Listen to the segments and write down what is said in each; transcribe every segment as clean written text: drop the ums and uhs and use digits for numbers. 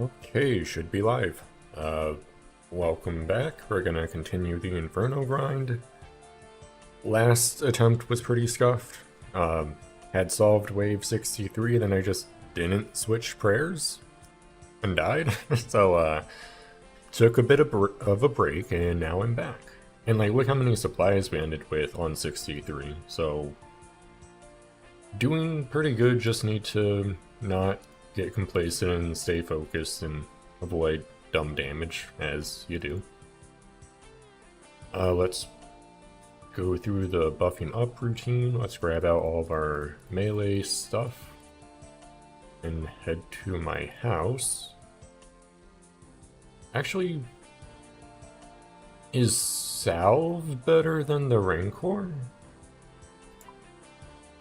Okay, should be live. Welcome back. We're gonna continue the Inferno grind. Last attempt was pretty scuffed. Had solved wave 63, then I just didn't switch prayers and died. So, took a bit of a break, and now I'm back. And like, look how many supplies we ended with on 63. So, doing pretty good. Just need to not get complacent and stay focused and avoid dumb damage, as you do. Let's go through the buffing up routine. Let's grab out all of our melee stuff and head to my house. Actually, is Salve better than the Rancor?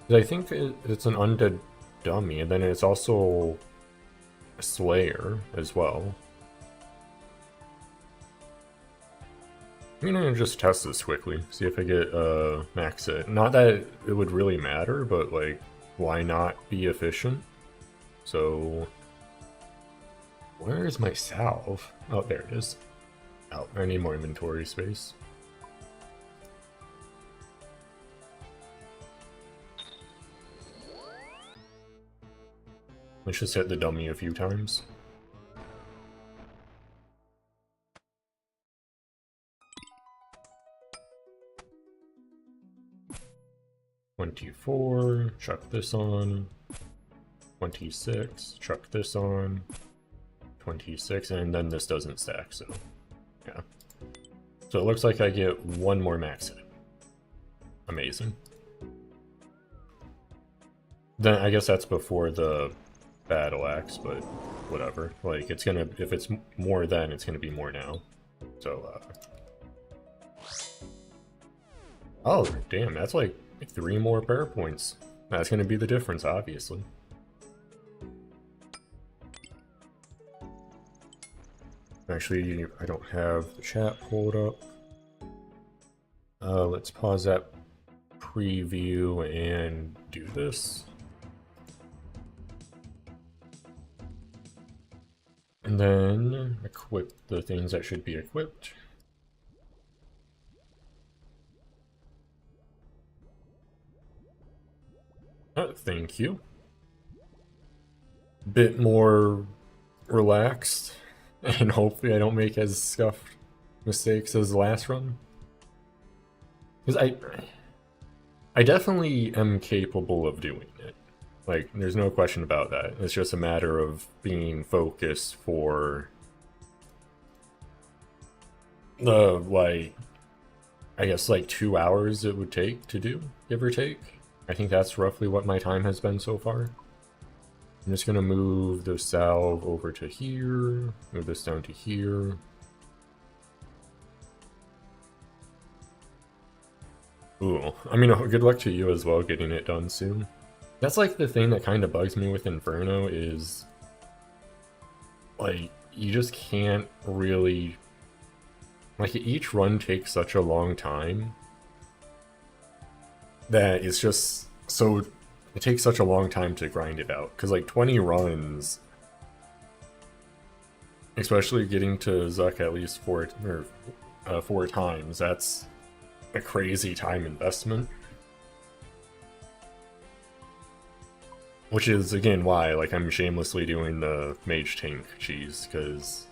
I think it's an undead dummy, and then it's also a Slayer as well. I'm gonna just test this quickly, see if I get max it. Not that it would really matter, but like, why not be efficient? So, where is my salve? Oh, there it is. Oh, I need more inventory space. Let's just hit the dummy a few times. $24, chuck this on. 26, chuck this on. 26, and then this doesn't stack, so yeah. So it looks like I get one more max hit. Amazing. Then I guess that's before the battle axe, but whatever. Like, it's gonna, if it's more then, it's gonna be more now. So, oh, damn, that's like 3 more power points. That's gonna be the difference, obviously. Actually, I don't have the chat pulled up. Let's pause that preview and do this. And then equip the things that should be equipped. Thank you. Bit more relaxed, and hopefully I don't make as scuffed mistakes as the last run. Because I definitely am capable of doing it. Like, there's no question about that. It's just a matter of being focused for the, like, I guess like 2 hours it would take to do, give or take. I think that's roughly what my time has been so far. I'm just gonna move the salve over to here, move this down to here. Ooh, I mean, good luck to you as well getting it done soon. That's like the thing that kind of bugs me with Inferno is, like, you just can't really, like, each run takes such a long time that it's just so, it takes such a long time to grind it out. Because, like, 20 runs, especially getting to Zuck at least four times, that's a crazy time investment. Which is, again, why, like, I'm shamelessly doing the mage tank cheese, because,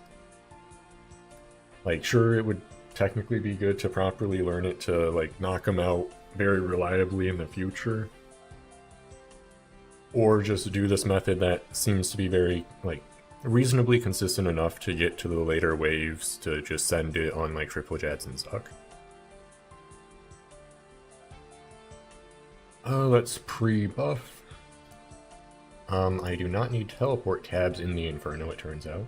like, sure, it would technically be good to properly learn it to, like, knock them out very reliably in the future. Or just do this method that seems to be very, like, reasonably consistent enough to get to the later waves to just send it on, like, triple jets and Zuck. Let's pre-buff. I do not need teleport tabs in the Inferno, it turns out.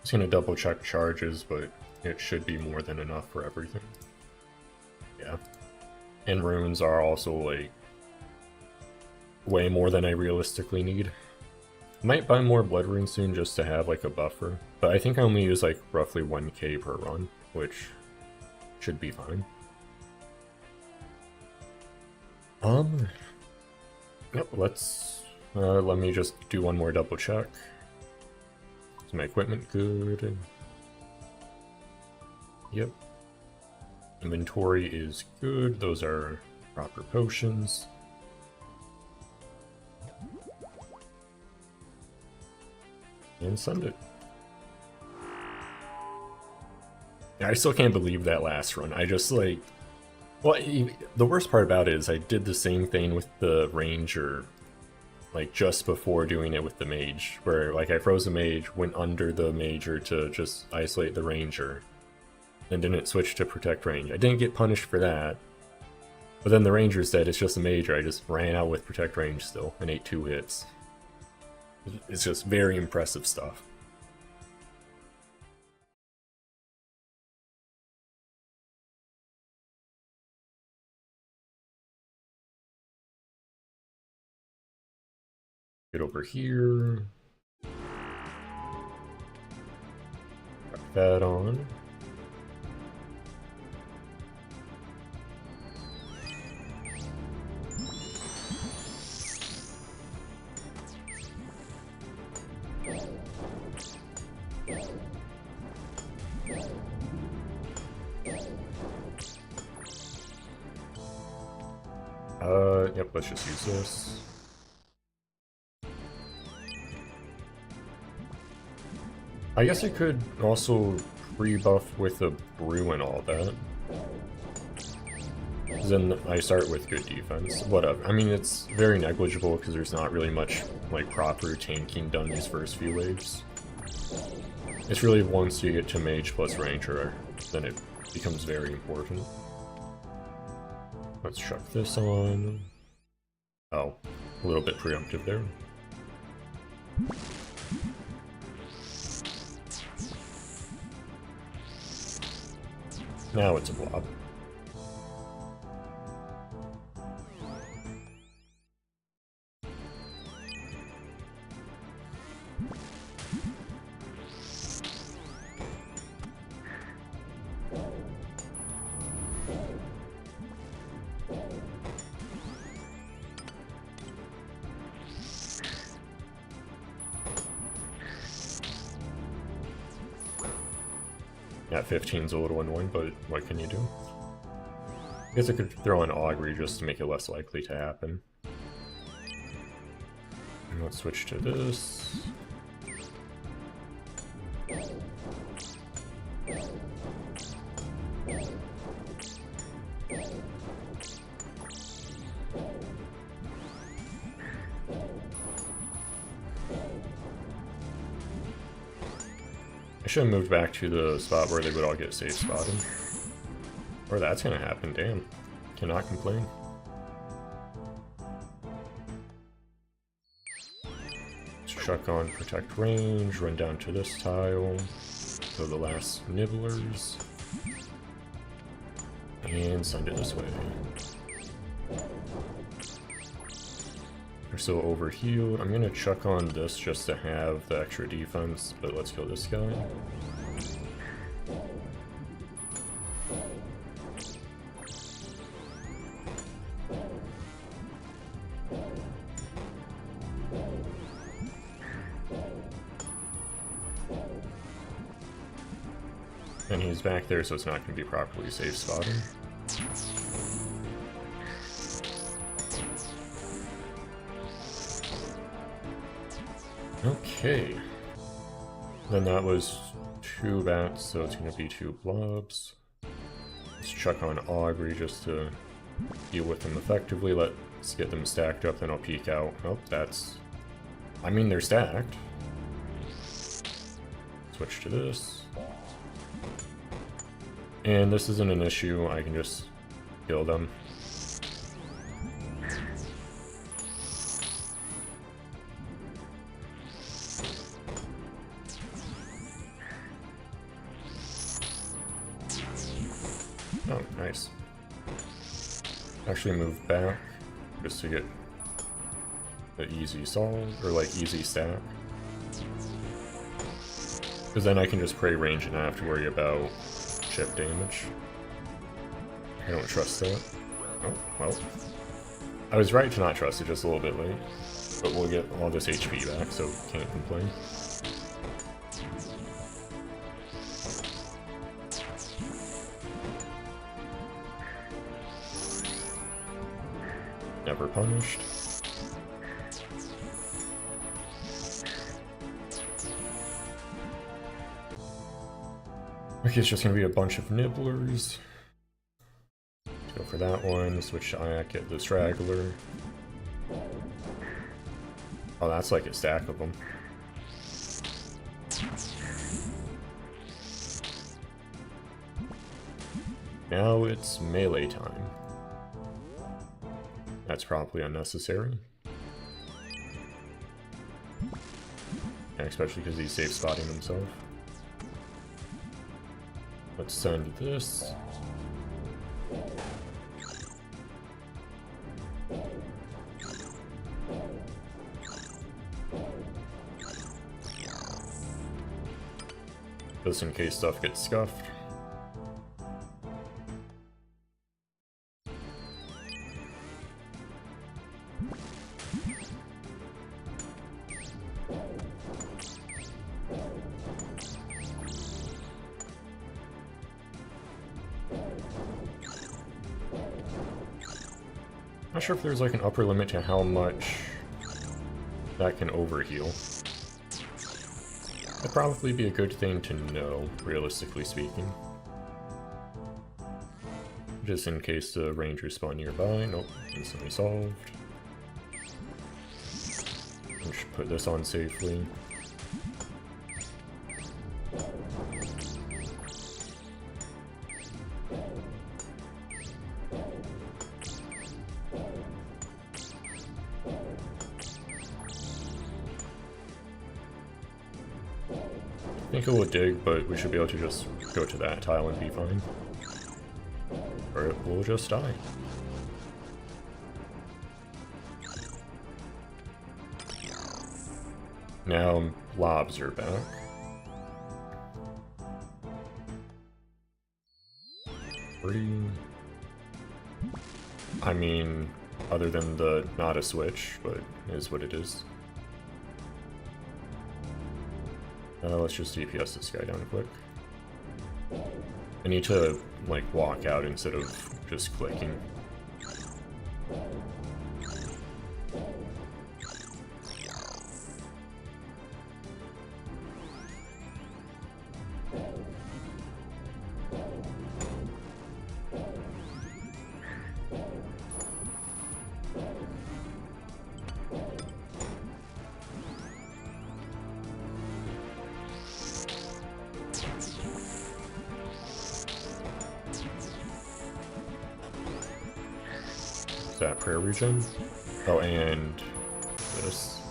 Just gonna double check charges, but it should be more than enough for everything. Yeah. And runes are also, like, way more than I realistically need. Might buy more blood runes soon just to have, like, a buffer. But I think I only use, like, roughly 1k per run, which should be fine. Yep, let's Let me just do one more double check. Is my equipment good? Yep. Inventory is good. Those are proper potions. And send it. I still can't believe that last run. I just like... Well, the worst part about it is I did the same thing with the ranger, like just before doing it with the mage, where like I froze the mage, went under the major to just isolate the ranger, and didn't switch to protect range. I didn't get punished for that, but then the ranger said it's just a major. I just ran out with protect range still and ate 2 hits. It's just very impressive stuff. Get over here. Put that on. Yep, let's just use this. I guess I could also pre-buff with a brew and all that. Then I start with good defense. Whatever. I mean, it's very negligible because there's not really much like proper tanking done these first few waves. It's really once you get to mage plus ranger, then it becomes very important. Let's chuck this on. Oh, a little bit preemptive there. Now it's a blob. Yeah, 15's a little annoying, but what can you do? I guess I could throw an augury just to make it less likely to happen. And let's switch to this. I should have moved back to the spot where they would all get safe spotted. Or that's gonna happen, damn. Cannot complain. Let's chuck on protect range, run down to this tile, go the last nibblers, and send it this way. We're still overhealed. I'm gonna chuck on this just to have the extra defense, but let's kill this guy. And he's back there, so it's not going to be properly safe spotted. Okay. Then that was 2 bats, so it's going to be 2 blobs. Let's chuck on augury just to deal with them effectively. Let's get them stacked up, then I'll peek out. Oh, that's... I mean, they're stacked. Switch to this. And this isn't an issue, I can just kill them. Oh, nice. Actually move back, just to get the easy solve, or like easy stack. Because then I can just pray range and not have to worry about chip damage. I don't trust that. Oh, well. I was right to not trust it, just a little bit late. But we'll get all this HP back, so can't complain. Never punished. Okay, it's just gonna be a bunch of nibblers. Let's go for that one, switch to Ayak, get the straggler. Oh, that's like a stack of them. Now it's melee time. That's probably unnecessary. And especially because he's safe spotting himself. Let's send this. Just in case stuff gets scuffed. Not sure if there's like an upper limit to how much that can overheal. That'd probably be a good thing to know, realistically speaking. Just in case the ranger spawn nearby. Nope, instantly solved. I should put this on safely. I think it will dig, but we should be able to just go to that tile and be fine. Or it will just die. Now, lobs are back. I mean, other than the not a switch, but it is what it is. Let's just DPS this guy down quick. I need to, like, walk out instead of just clicking. That prayer regen. Oh, and this.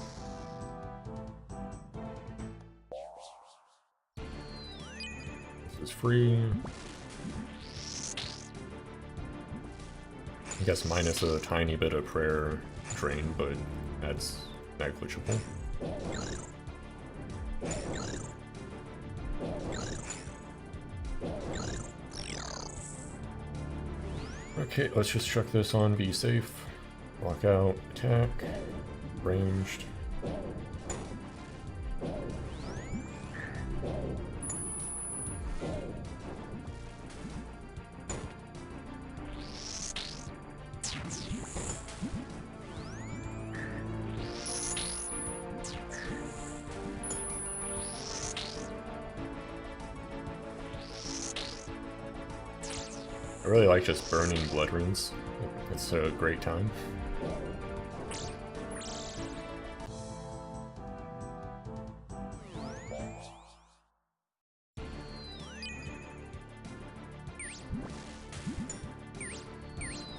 This is free. I guess minus a tiny bit of prayer drain, but that's negligible. Okay, let's just chuck this on, be safe. Walk out, attack, ranged. I really like just burning blood runes. It's a great time.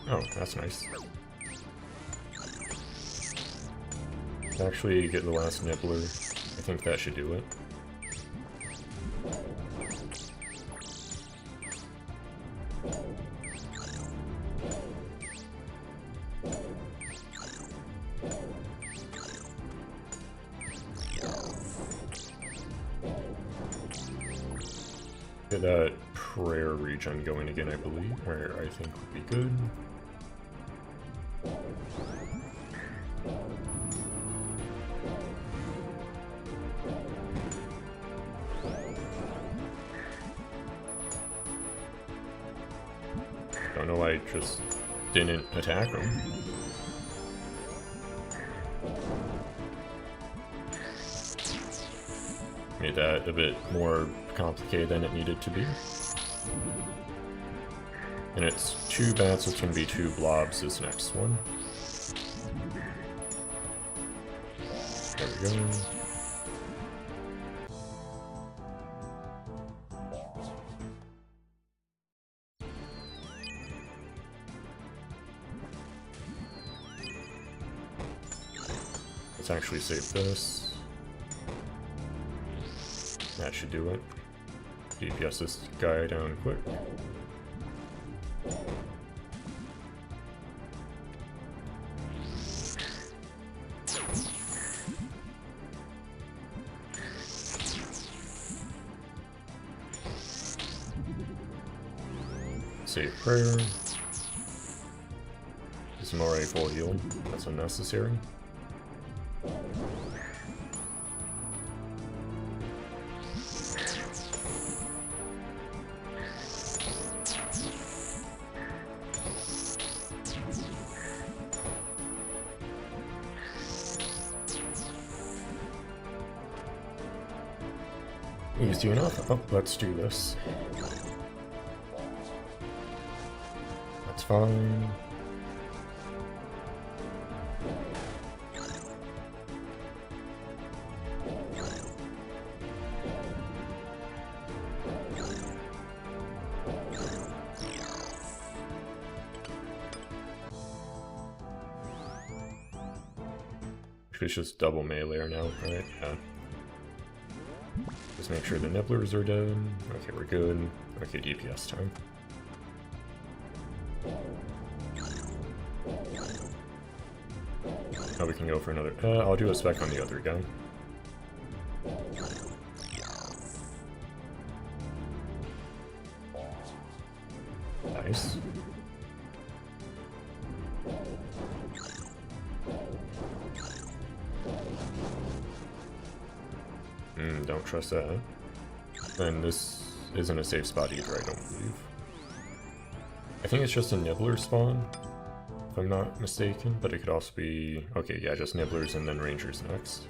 Oh, that's nice. Actually, get the last nibbler. I think that should do it. Get that prayer regen going again, I believe, or I think would be good. don't know why I just didn't attack him. Made that a bit more complicated than it needed to be. And it's 2 bats, so it's going to be 2 blobs this next one. There we go. Let's actually save this. That should do it. DPS this guy down quick. Save prayer. I'm already full heal. That's unnecessary. Easy enough. Oh, let's do this. That's fine. It's just double melee now, right? Yeah. Just make sure the nibblers are dead. Okay, we're good. Okay, DPS time. Oh, we can go for another. I'll do a spec on the other guy. Nice. Don't trust that. And this isn't a safe spot either, I don't believe. I think it's just a nibbler spawn, if I'm not mistaken, but it could also be... Okay, yeah, just nibblers and then rangers next.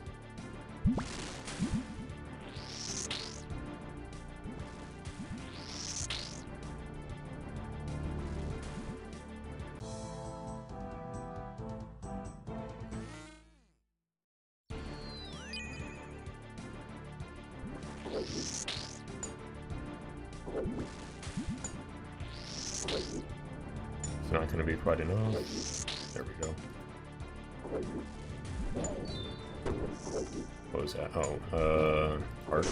It's not going to be quite enough. There we go. What was that? Oh, art.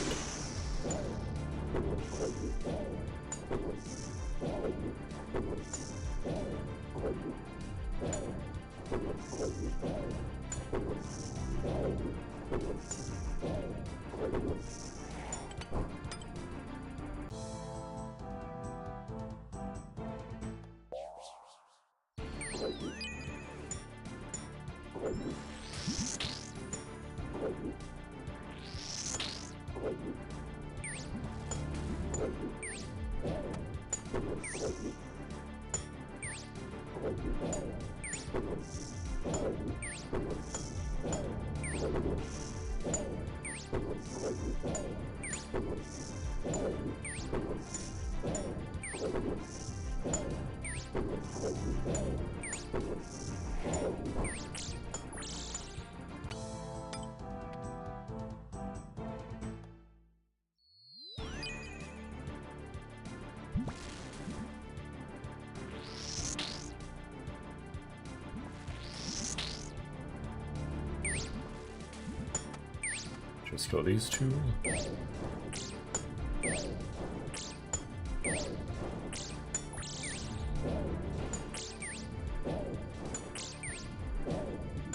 Just kill these two.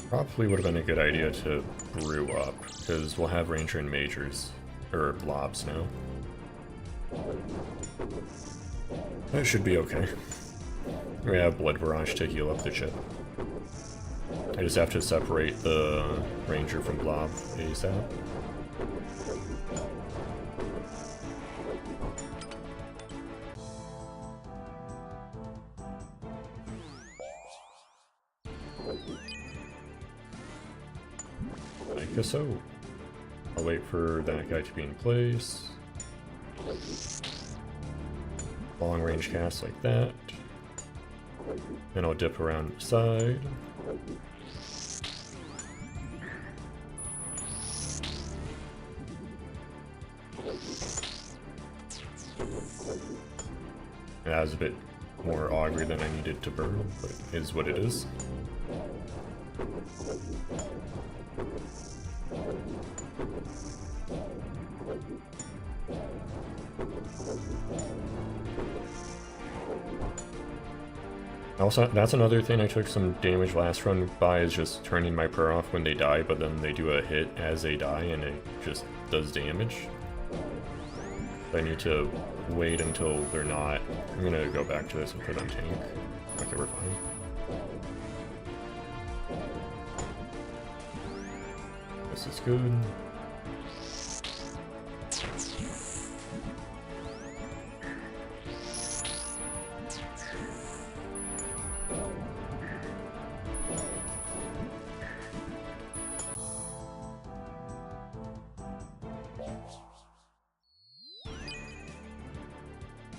Probably would have been a good idea to brew up, because we'll have ranger and majors, or blobs now. That should be okay. We have blood barrage to heal up the chip. I just have to separate the ranger from blob ASAP. I guess so. I'll wait for that guy to be in place. Long range cast like that. Then I'll dip around the side. That was a bit more augury than I needed to burn, but it is what it is. Also, that's another thing I took some damage last run by, is just turning my prayer off when they die, but then they do a hit as they die and it just does damage. I need to wait until they're not. I'm gonna go back to this and put on tank. Okay, we're fine. This is good.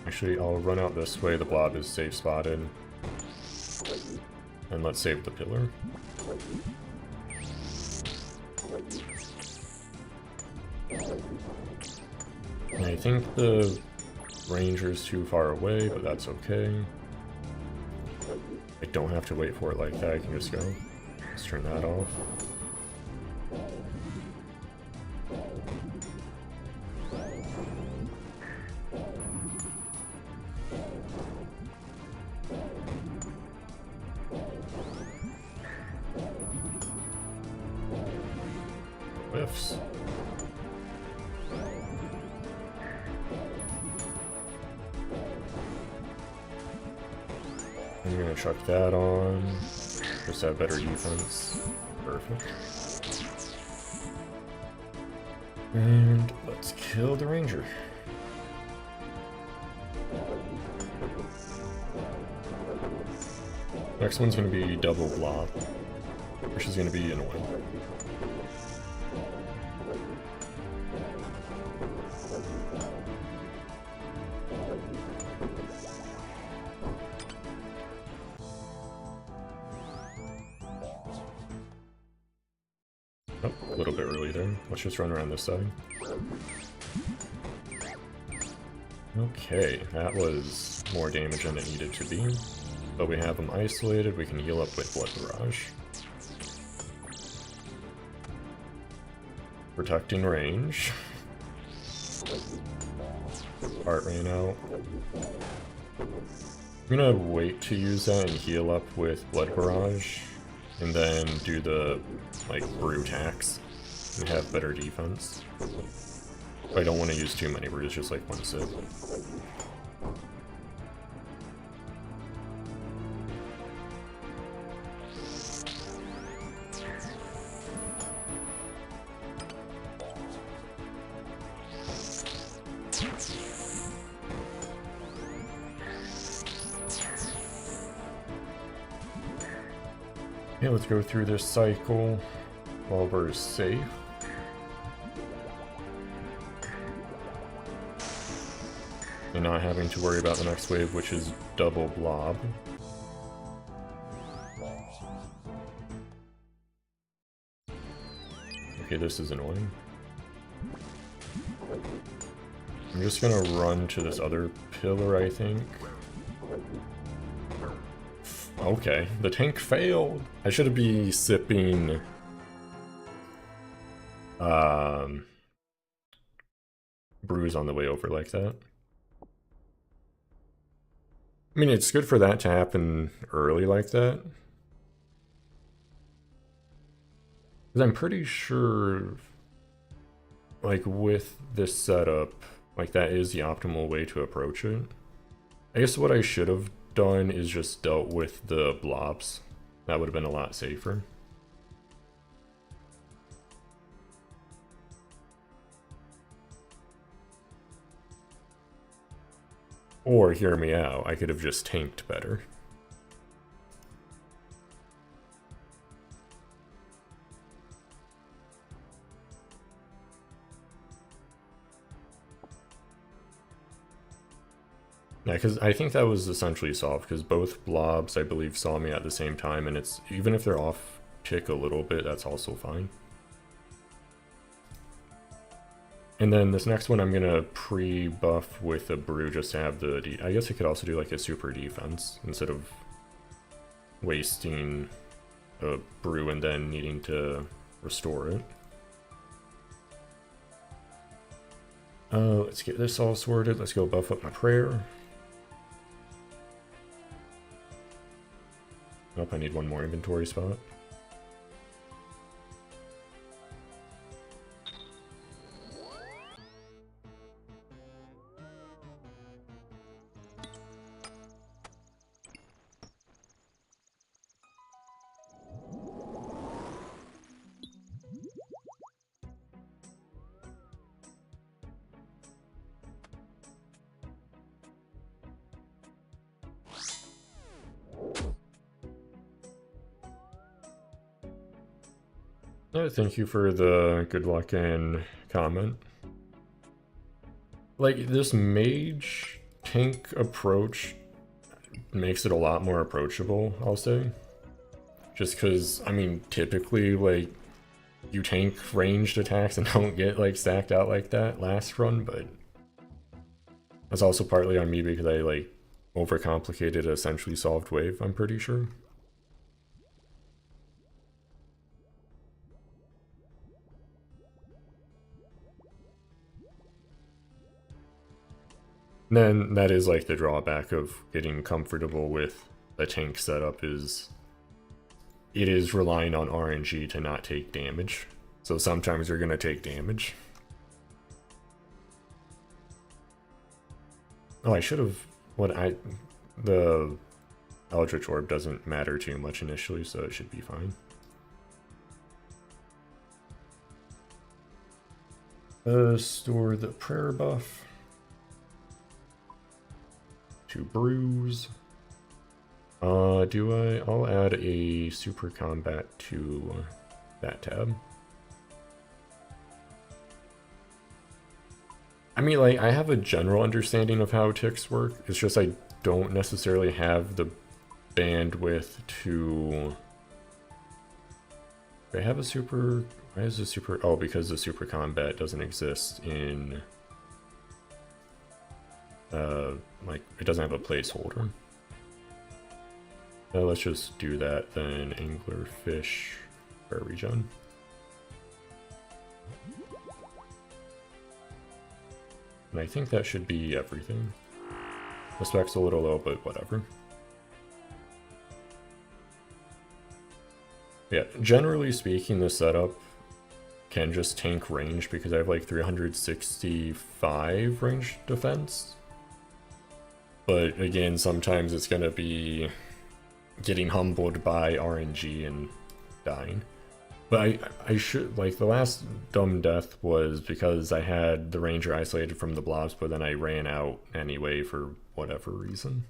Actually, I'll run out this way, the blob is safe spotted. And let's save the pillar. And I think the ranger's too far away, but that's okay. I don't have to wait for it like that, I can just go. Let's turn that off. Whiffs. I'm gonna chuck that on. Just have better defense. Perfect. And let's kill the ranger. Next one's gonna be double blob, which is gonna be annoying. Oh, a little bit early there. Let's just run around this side. Okay, that was more damage than it needed to be. But we have them isolated, we can heal up with Blood Barrage. Protecting range. Heart ran out. I'm gonna wait to use that and heal up with Blood Barrage. And then do the, like, brew attacks and have better defense. I don't want to use too many brews, just like one sip. Okay, let's go through this cycle while we're safe. And not having to worry about the next wave, which is double blob. Okay, this is annoying. I'm just gonna run to this other pillar, I think. Okay, the tank failed. I should be sipping brews on the way over like that. I mean, it's good for that to happen early like that. Because I'm pretty sure, like, with this setup, like, that is the optimal way to approach it. I guess what I should have done is just dealt with the blobs. That would have been a lot safer. Or, hear me out, I could have just tanked better. Yeah, because I think that was essentially solved, because both blobs, I believe, saw me at the same time, and it's even if they're off tick a little bit, that's also fine. And then this next one I'm gonna pre-buff with a brew just to have the... I guess I could also do like a super defense instead of wasting a brew and then needing to restore it. Let's get this all sorted. Let's go buff up my prayer. Oh, I need one more inventory spot. Thank you for the good luck and comment. Like, this mage tank approach makes it a lot more approachable, I'll say. Just because, I mean, typically, like, you tank ranged attacks and don't get, like, stacked out like that last run, but that's also partly on me because I, like, overcomplicated a essentially solved wave, I'm pretty sure. And then that is like the drawback of getting comfortable with a tank setup is it is relying on RNG to not take damage. So sometimes you're gonna take damage. Oh, I should have the Eldritch Orb doesn't matter too much initially, so it should be fine. Store the prayer buff. To brews. I'll add a super combat to that tab. I mean, like, I have a general understanding of how ticks work. It's just I don't necessarily have the bandwidth to... Do I have a super... Why is the super... Oh, because the super combat doesn't exist in... like, it doesn't have a placeholder. Let's just do that then. Angler, fish, prayer regen. And I think that should be everything. The spec's a little low, but whatever. Yeah, generally speaking, the setup can just tank range because I have like 365 range defense. But again, sometimes it's gonna be getting humbled by RNG and dying. But I should, like, the last dumb death was because I had the ranger isolated from the blobs, but then I ran out anyway for whatever reason.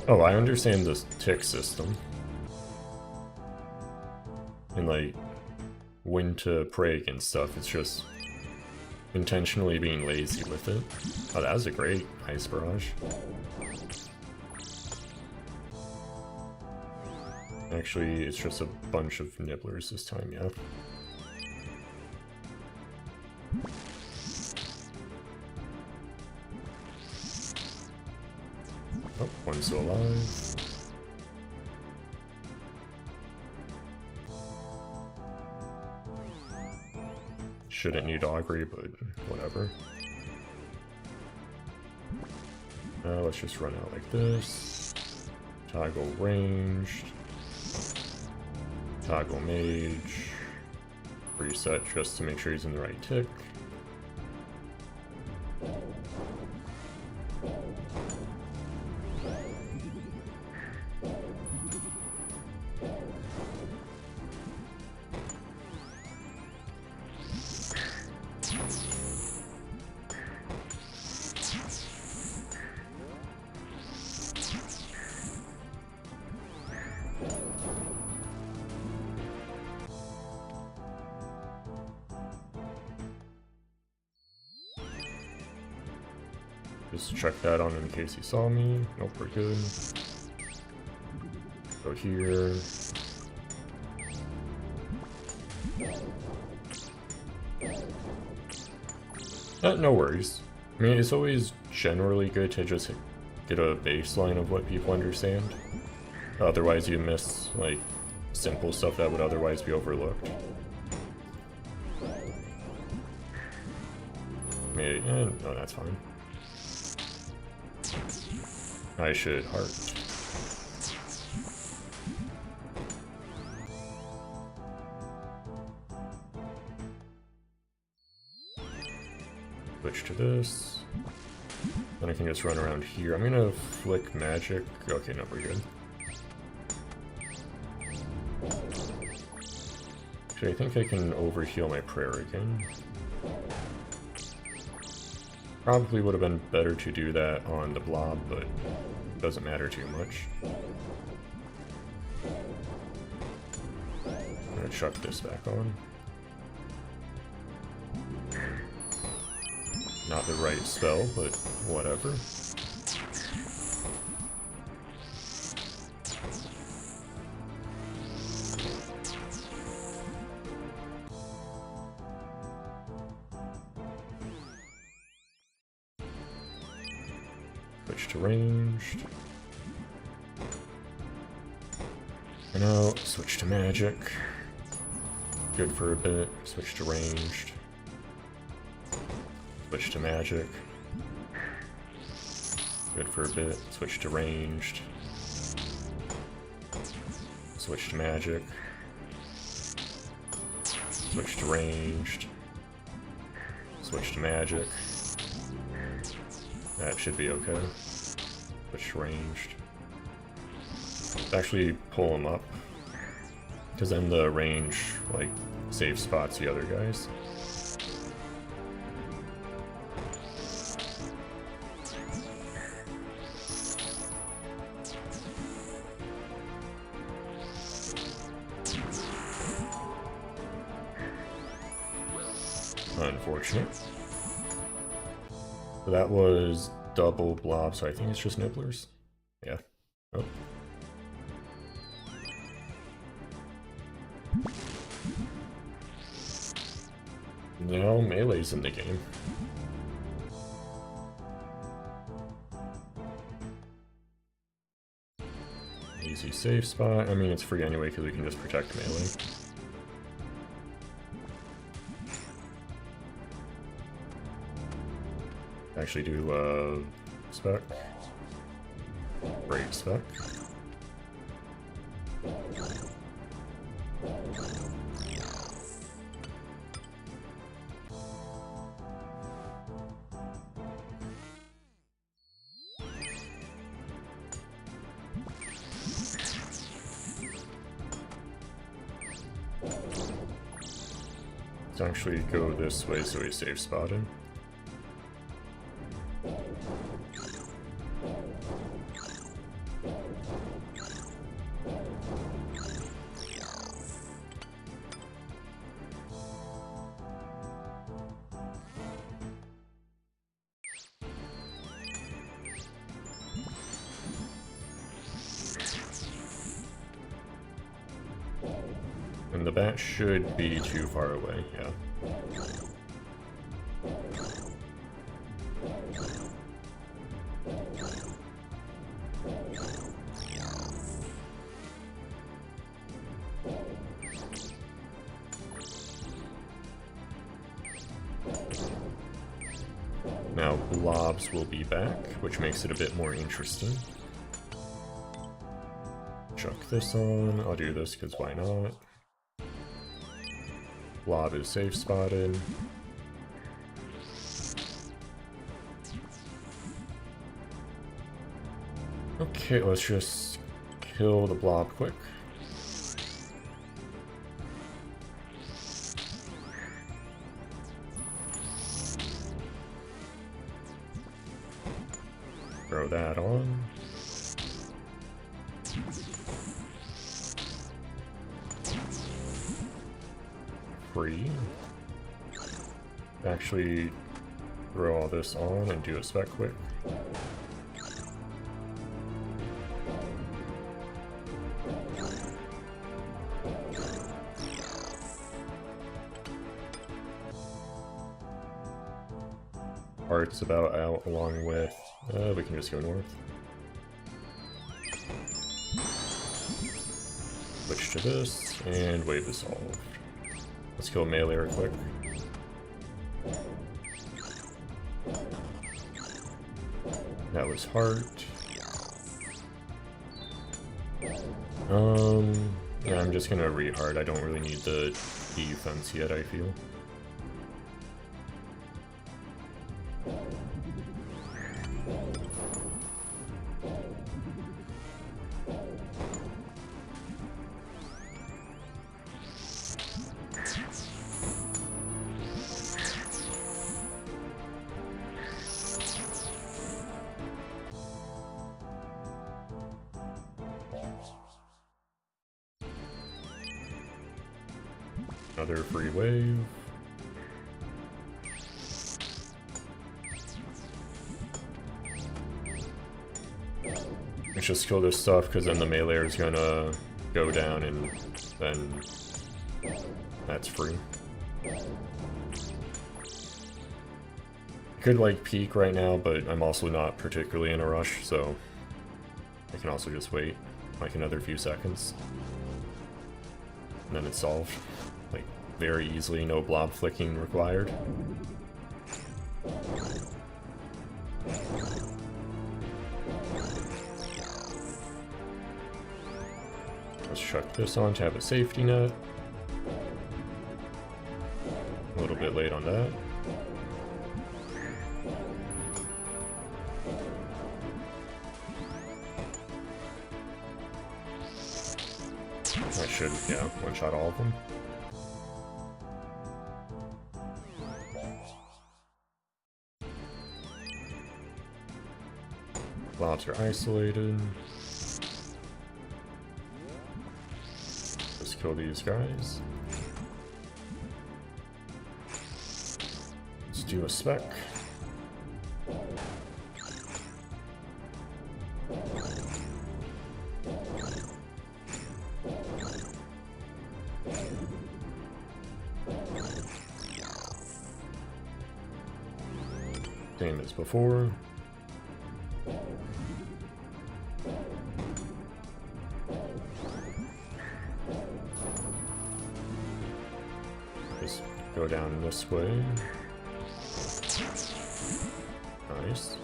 Oh, I understand this tick system. And, like, when to pray against stuff, it's just intentionally being lazy with it. Oh, that was a great ice barrage. Actually, it's just a bunch of nibblers this time, yeah. Oh, one's still alive. Shouldn't need augury, but whatever. Let's just run out like this. Toggle ranged. Toggle mage. Reset just to make sure he's in the right tick. Just check that on in case he saw me. Nope, we're good. Go here. No worries. I mean, it's always generally good to just get a baseline of what people understand. Otherwise you miss, like, simple stuff that would otherwise be overlooked. Maybe, no, that's fine. I should heart. Switch to this. Then I can just run around here. I'm gonna flick magic. Okay, no, we're good. Actually, I think I can overheal my prayer again. Probably would have been better to do that on the blob, but it doesn't matter too much. I'm gonna chuck this back on. Not the right spell, but whatever. Switch to ranged. And now switch to magic. Good for a bit. Switch to ranged. Switch to magic. Good for a bit. Switch to ranged. Switch to magic. Switch to ranged. Switch to magic. That should be okay. Switch to ranged. Actually pull them up. Because then the range, like, safe spots the other guys. Unfortunate. So that was double blob, so I think it's just nibblers. Yeah. Oh. Now melee's in the game. Easy safe spot. I mean, it's free anyway because we can just protect melee. Actually do spec. Break spec. Let's actually go this way so we save spotted. And the bat should be too far away, yeah. Now blobs will be back, which makes it a bit more interesting. Chuck this on. I'll do this because why not? Blob is safe spotted. Okay, let's just kill the blob quick. Throw that on. Free. Actually, throw all this on and do a spec quick. Art's about out along with... we can just go north. Switch to this, and wave is solved. Let's kill melee real quick. That was heart. Yeah, I'm just gonna re-heart. I don't really need the defense yet, I feel. Another free wave. Let's just kill this stuff, because then the melee is gonna go down, and then that's free. I could like peek right now, but I'm also not particularly in a rush, so I can also just wait like another few seconds. And then it's solved. Like, very easily, no blob flicking required. Let's chuck this on to have a safety net. A little bit late on that. I should, yeah, one-shot all of them. Blobs are isolated. Let's kill these guys. Let's do a spec. Same as before. Just go down this way. Nice.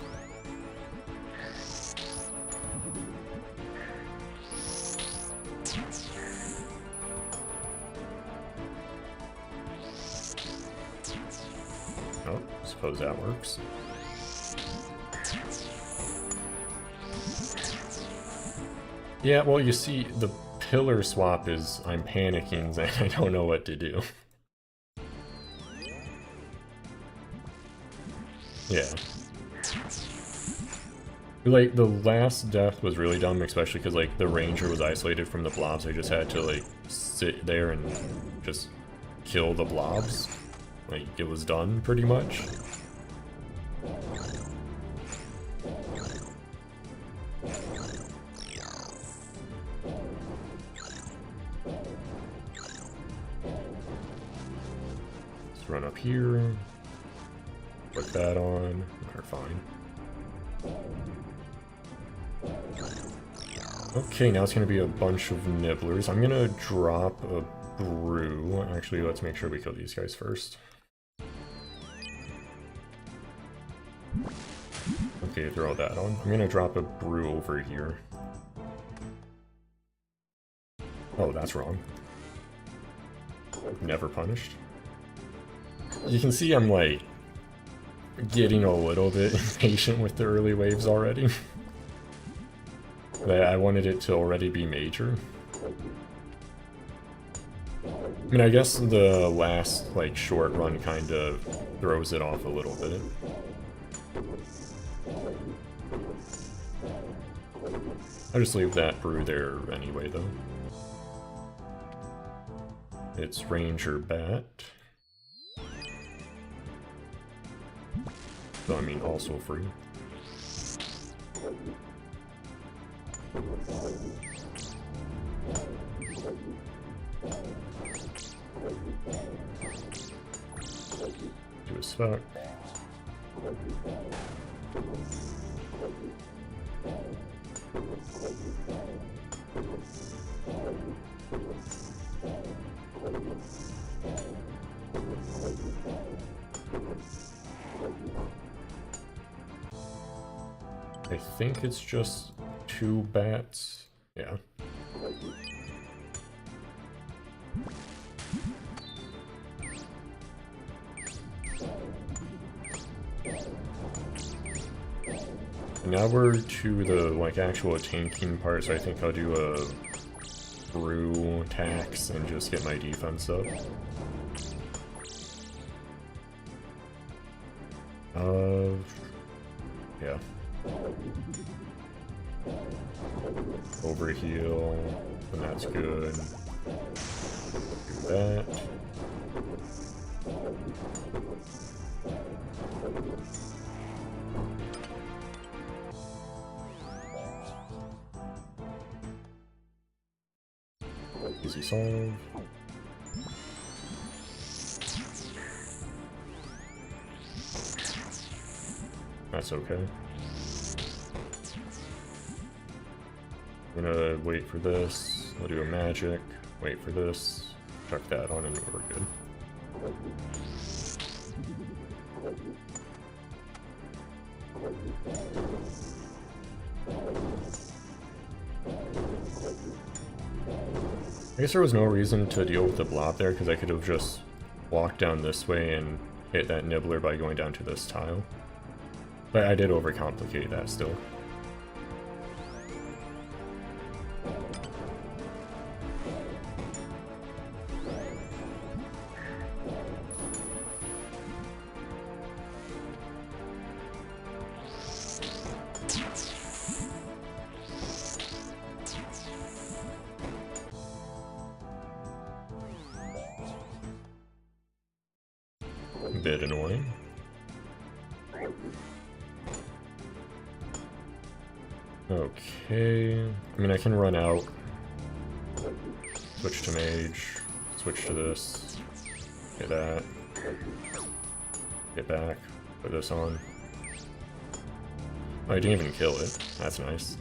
Oh, suppose that works. Yeah, well, you see, the pillar swap is I'm panicking and I don't know what to do. Yeah. Like, the last death was really dumb, especially because, like, the ranger was isolated from the blobs. I just had to, like, sit there and just kill the blobs. Like, it was done, pretty much. Let's run up here. Put that on. We're fine. Okay, now it's going to be a bunch of nibblers. I'm going to drop a brew. Actually, let's make sure we kill these guys first. Okay, throw that on. I'm going to drop a brew over here. Oh, that's wrong. Never punished. You can see I'm, like, getting a little bit impatient with the early waves already. But I wanted it to already be major. I mean, I guess the last, like, short run kind of throws it off a little bit. I'll just leave that brew there anyway, though. It's Ranger Bat. So, I mean, also free. Do a spec. I think it's just 2 bats. Yeah. And now we're to the like actual tanking part, so I think I'll do a brew tax and just get my defense up. Yeah. Overheal, and that's good. Do that. Easy solve. That's okay. I'm gonna wait for this. I'll do a magic. Wait for this. Chuck that on and we're good. I guess there was no reason to deal with the blob there, because I could have just walked down this way and hit that nibbler by going down to this tile. But I did overcomplicate that still. Bit annoying. Okay, I mean I can run out, switch to mage, switch to this, get that, get back, put this on. Oh, I didn't even kill it, that's nice.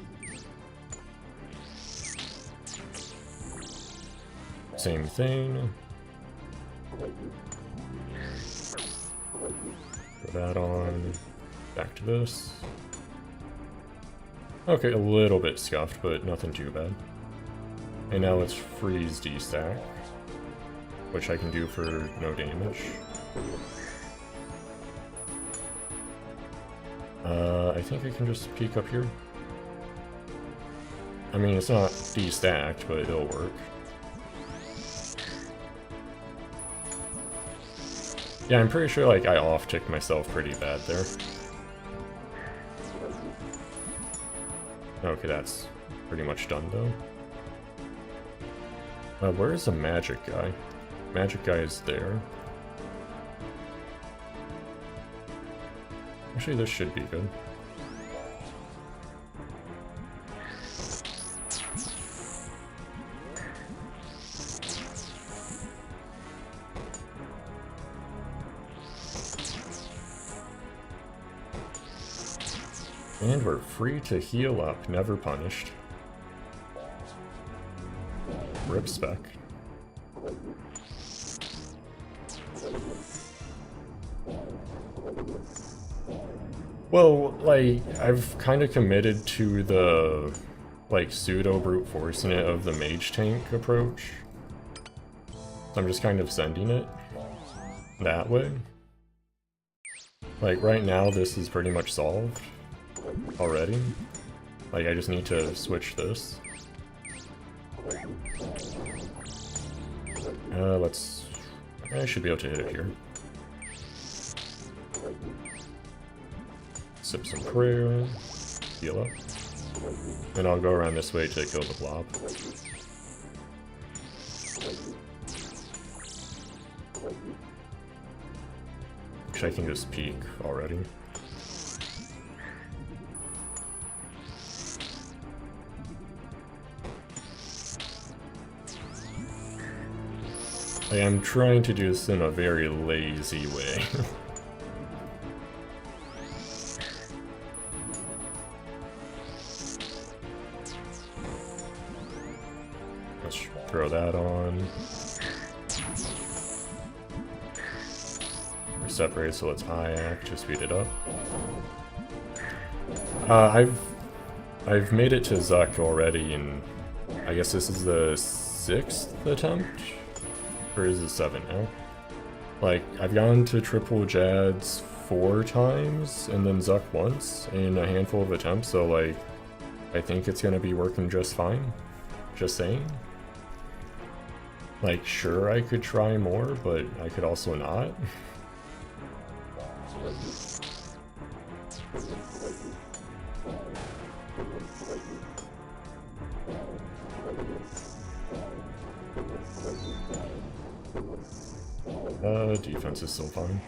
Same thing. Put that on, back to this. Okay, a little bit scuffed, but nothing too bad. And now let's freeze destack, which I can do for no damage. I think I can just peek up here. I mean, it's not destacked, but it'll work. Yeah, I'm pretty sure like I off-ticked myself pretty bad there. Okay, that's pretty much done though. Where is the magic guy? Magic guy is there. Actually, this should be good. And we're free to heal up, never punished. Rip spec. Well, like, I've kind of committed to the, like, pseudo brute forcing it of the mage tank approach. So I'm just kind of sending it that way. Like, right now, this is pretty much solved already. Like, I just need to switch this. I should be able to hit it here. Sip some prayer, heal up. And I'll go around this way to kill the blob. Which I can just peek already. Like, I'm trying to do this in a very lazy way. Let's throw that on. We're separated, so let's IAC to speed it up. I've made it to Zuck already, and I guess this is the 6th attempt? Or is it 7 now? Like, I've gone to triple Jads 4 times, and then Zuck once, in a handful of attempts, so like, I think it's gonna be working just fine. Just saying. Like, sure, I could try more, but I could also not. Defense is still fine.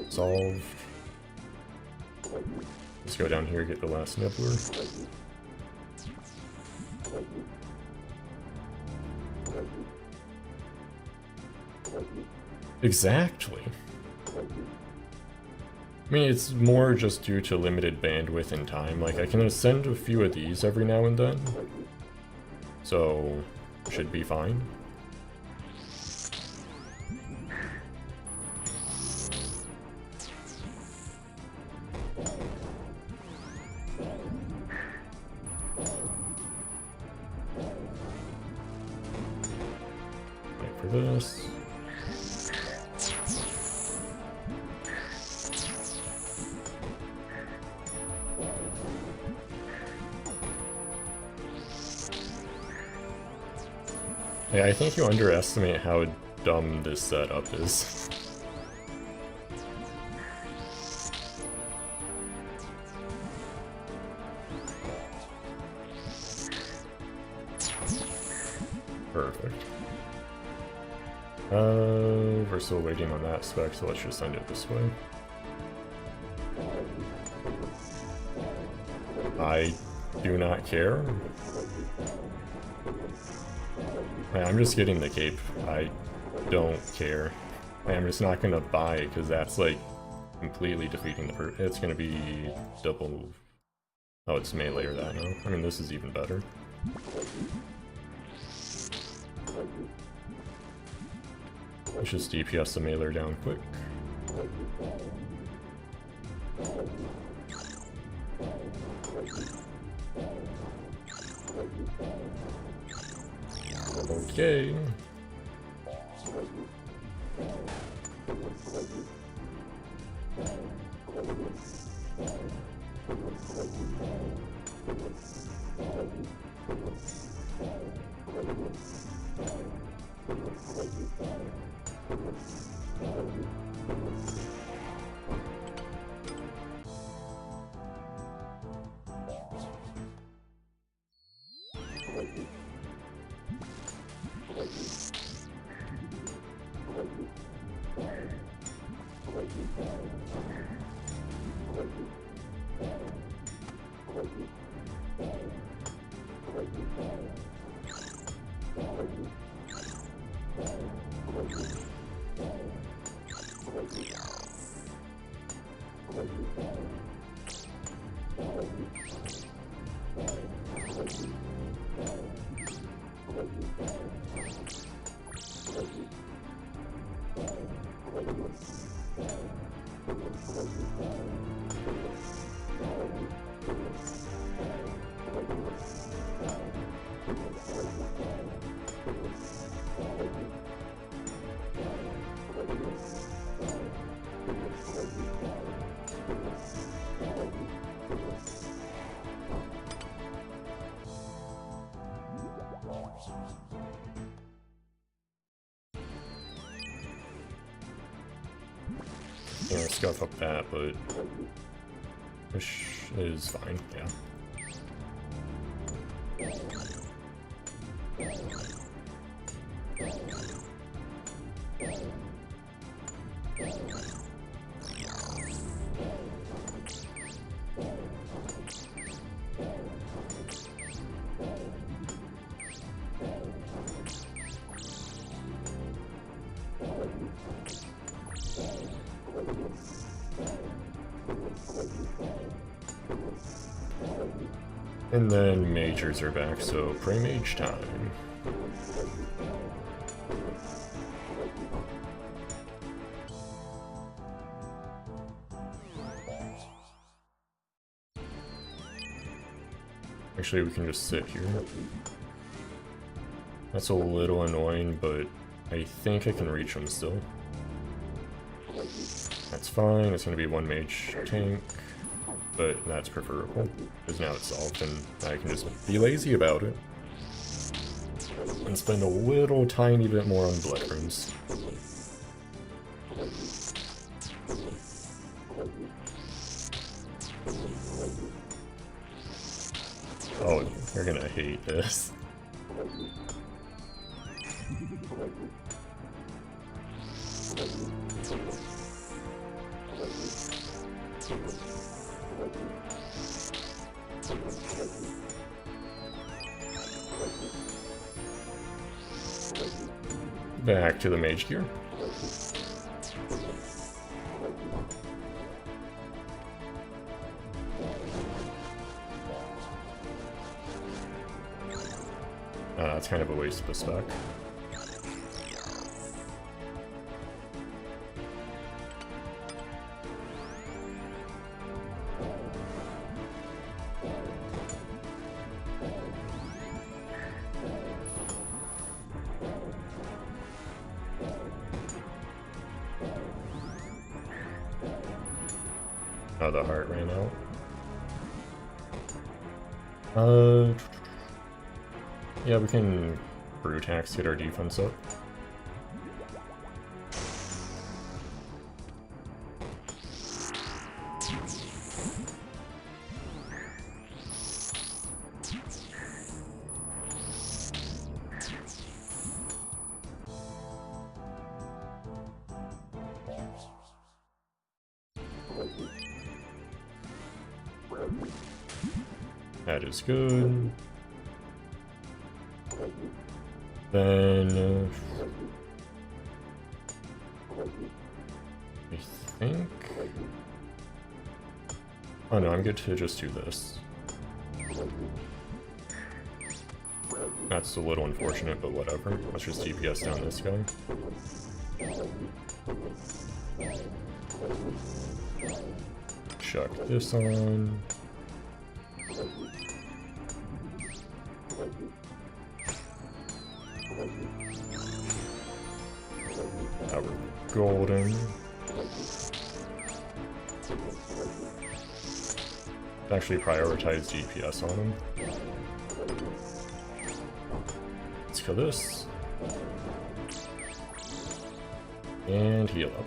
Solved. Let's go down here and get the last nibbler. Exactly. I mean, it's more just due to limited bandwidth and time. Like, I can send a few of these every now and then. So, should be fine. Wait for this. Yeah, I think you underestimate how dumb this setup is. Perfect. We're still waiting on that spec, so let's just send it this way. I do not care. I'm just getting the cape. I don't care. I'm just not gonna buy it because that's like completely defeating the it's gonna be double. Oh, it's melee or that now. I mean, this is even better. Let's just DPS the mailer down quick. Okay. Yeah, scuff up that, but which is fine, yeah. And then majors are back, so pray mage time. Actually, we can just sit here. That's a little annoying, but I think I can reach him still. That's fine, it's gonna be one mage tank, but that's preferable, because now it's solved and I can just be lazy about it. And spend a little tiny bit more on blood runes. Oh, you're gonna hate this. Back to the mage gear. It's kind of a waste of a spec. Oh, the heart ran out. Yeah, we can brute axe, get our defense up. That is good. Then I think. Oh no, I'm good to just do this. That's a little unfortunate, but whatever. Let's just DPS down this guy. Chuck this on. Now we're golden. Actually prioritize DPS on him. Let's kill this. And heal up.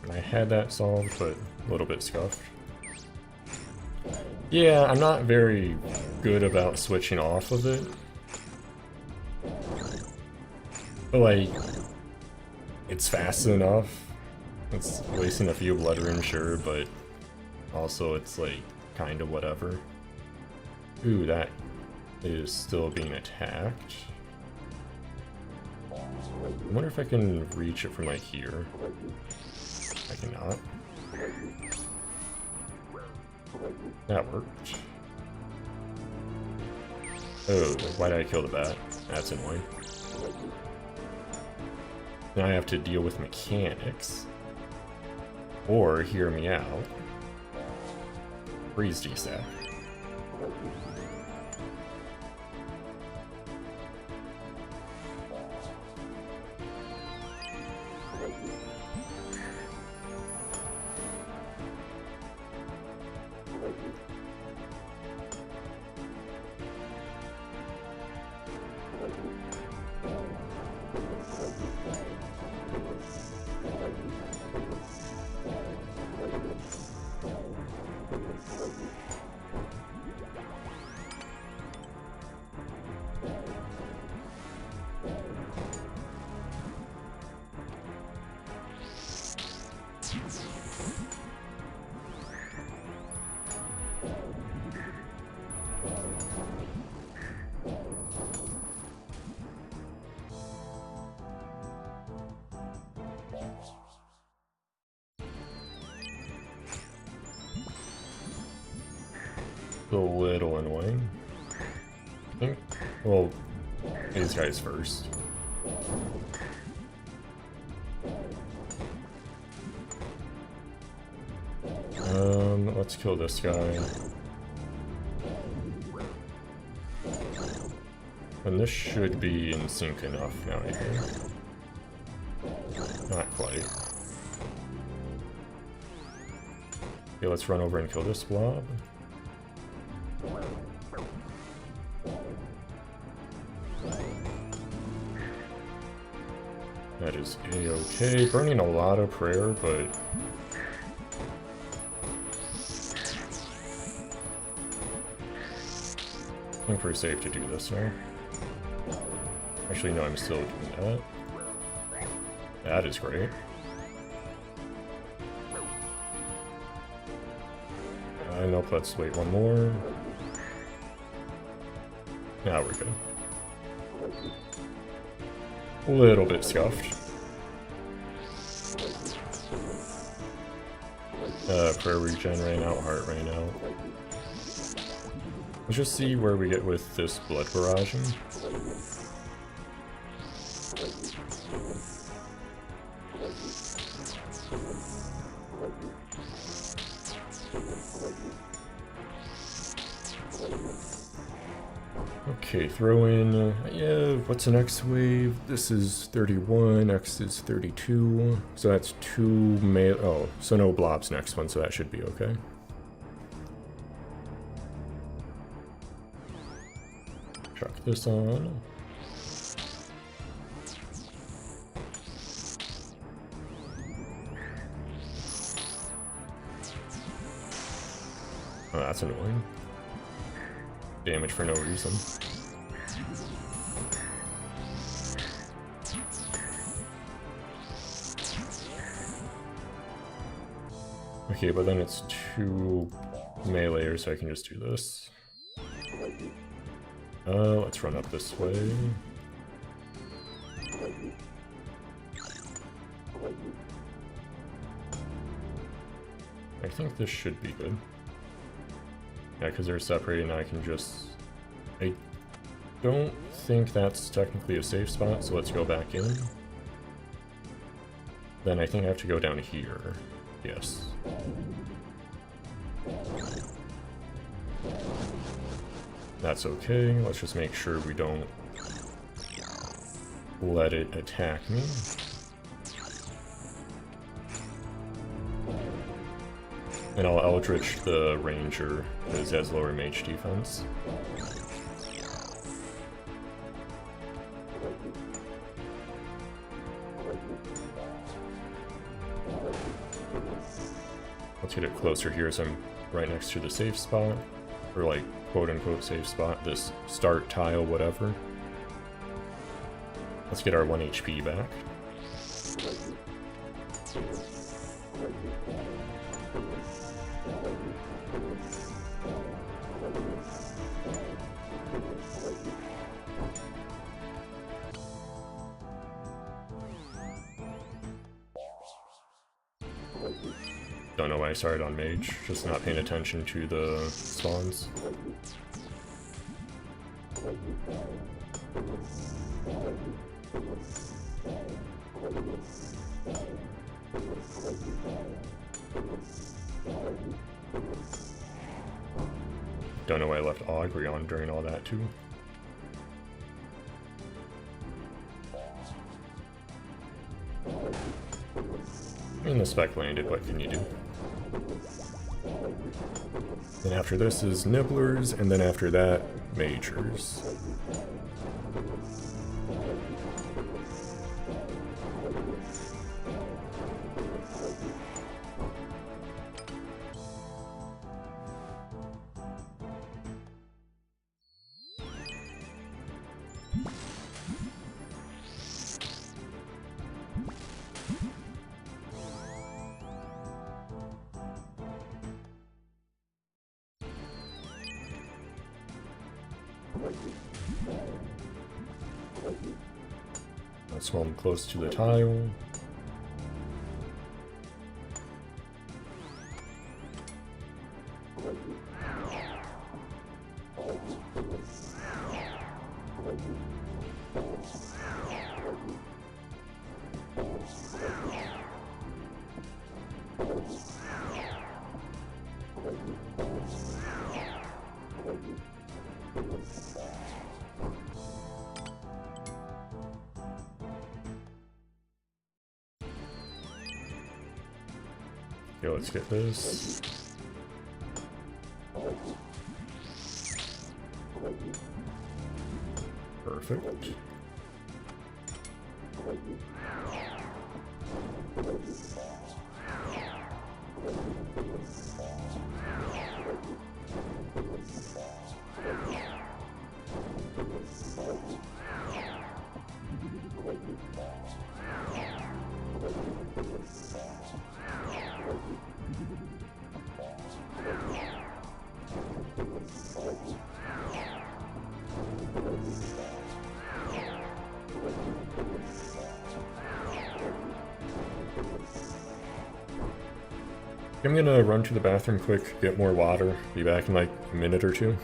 I had that solved, but a little bit scuffed. Yeah, I'm not very good about switching off of it. But like, it's fast enough. It's wasting a few blood runes, sure, but also it's like, kind of whatever. Ooh, that is still being attacked. I wonder if I can reach it from like here. I cannot. That worked. Oh, why did I kill the bat? That's annoying. Now I have to deal with mechanics. Or hear me out. Freeze DSAC. A little annoying. I think, well, these guys first. Let's kill this guy. And this should be in sync enough now, I think. Not quite. Okay, let's run over and kill this blob. That is a-okay. Burning a lot of prayer, but I think we're safe to do this now. Actually, no, I'm still doing that. That is great. Nope, let's wait one more. Now we're good. A little bit scuffed. Prayer regen ran out, heart ran out. Let's just see where we get with this blood barraging. Okay, throw in, yeah, what's the next wave? This is 31, next is 32, so that's 2 melee, oh, so no blobs next one, so that should be okay. Chuck this on. Oh, that's annoying. Damage for no reason. Okay, but then it's 2 melee, so I can just do this. Let's run up this way. I think this should be good. Yeah, because they're separating, I can just... I don't think that's technically a safe spot, so let's go back in. Then I think I have to go down here. Yes. That's okay, let's just make sure we don't let it attack me. And I'll Eldritch the Ranger, because it has lower mage defense. Let's get it closer here, so I'm right next to the safe spot. Or like, quote-unquote safe spot, this start tile, whatever. Let's get our 1 HP back. Don't know why I started on mage, just not paying attention to the spawns. Don't know why I left Augury on during all that too. I mean, the spec landed, what can you do? Then after this is nibblers, and then after that, majors. Let's swim close to the tile. Okay, let's get this. Perfect. I'm gonna run to the bathroom quick, get more water, be back in like a minute or two.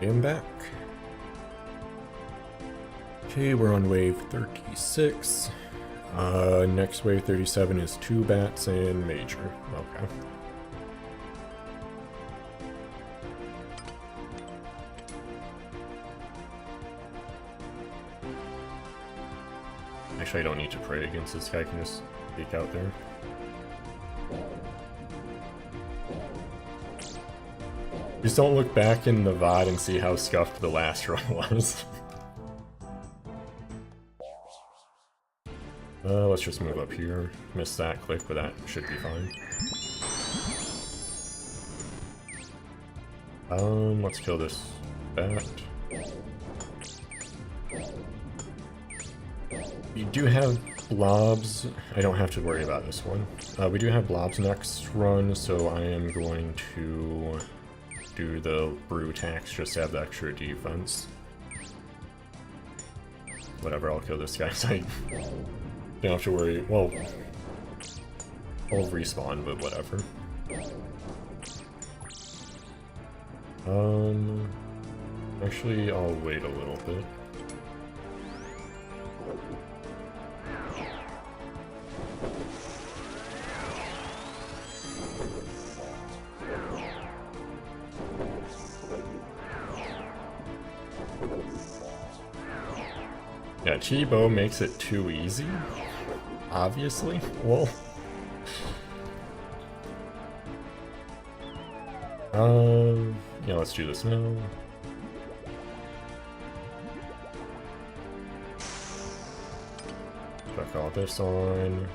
I'm back. Okay, we're on wave 36. Next wave 37 is 2 bats and major. Okay. Actually, I don't need to pray against this guy, I can just peek out there. Just don't look back in the VOD and see how scuffed the last run was. Let's just move up here. Missed that click, but that should be fine. Let's kill this bat. We do have blobs. I don't have to worry about this one. We do have blobs next run, so I am going to do the brew attacks just to have the extra defense. Whatever, I'll kill this guy, so I don't have to worry. Well, I'll respawn, but whatever. Actually, I'll wait a little bit. Yeah, Chibo makes it too easy, obviously. Well, yeah, let's do this now. Chuck all this on.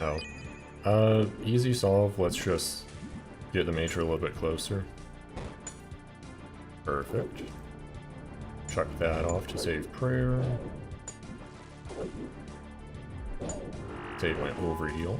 Oh. Easy solve. Let's just get the mage a little bit closer. Perfect. Chuck that off to save prayer. Save my overheal.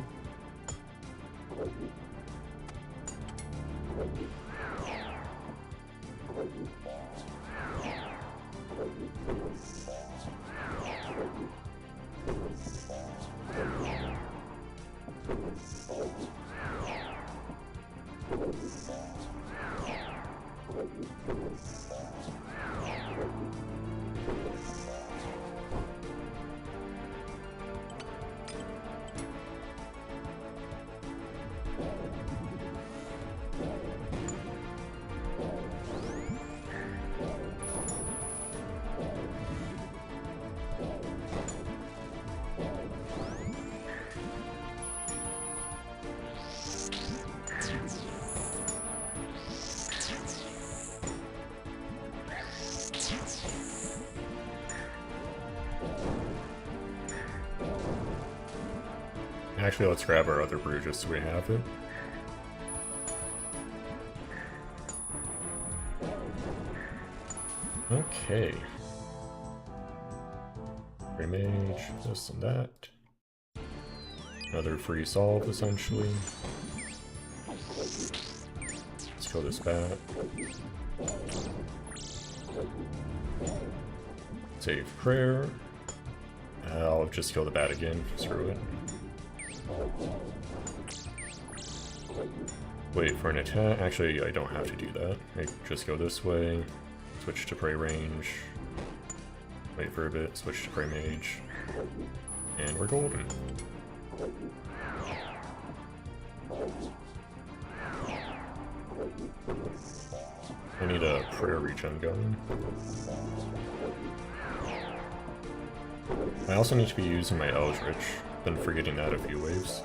Actually, let's grab our other brew just so we have it. Okay. Free mage, this and that. Another free solve, essentially. Let's kill this bat. Save prayer. I'll just kill the bat again, screw it. Wait for an attack. Actually, I don't have to do that. I just go this way, switch to prey range, wait for a bit, switch to prey mage, and we're golden. I need a prayer regen going. I also need to be using my Eldritch. Been forgetting that a few waves.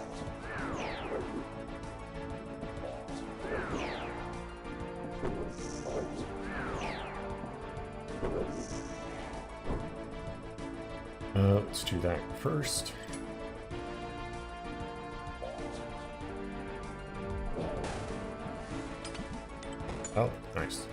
Let's do that first. Oh, nice.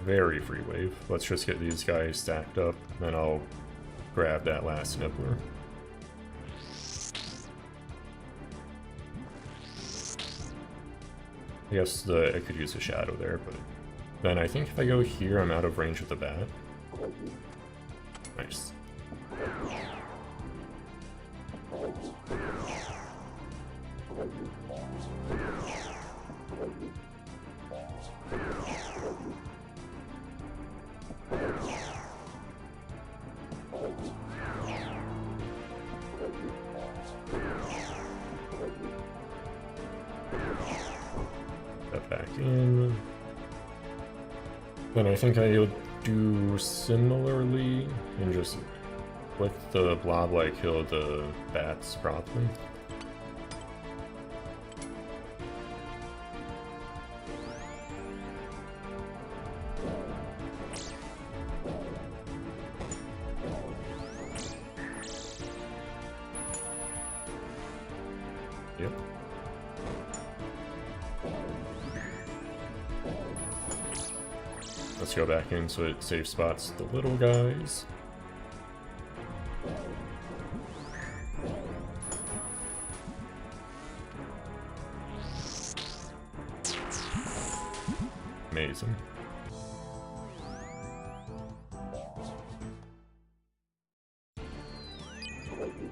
Very free wave. Let's just get these guys stacked up, then I'll grab that last nibbler. I guess I could use a shadow there, but then I think if I go here, I'm out of range of the bat. Nice. Step back in. Then I think I'll do similarly and just with the blob like kill the bats properly. Yep. Let's go back in so it safe spots the little guys. Amazing.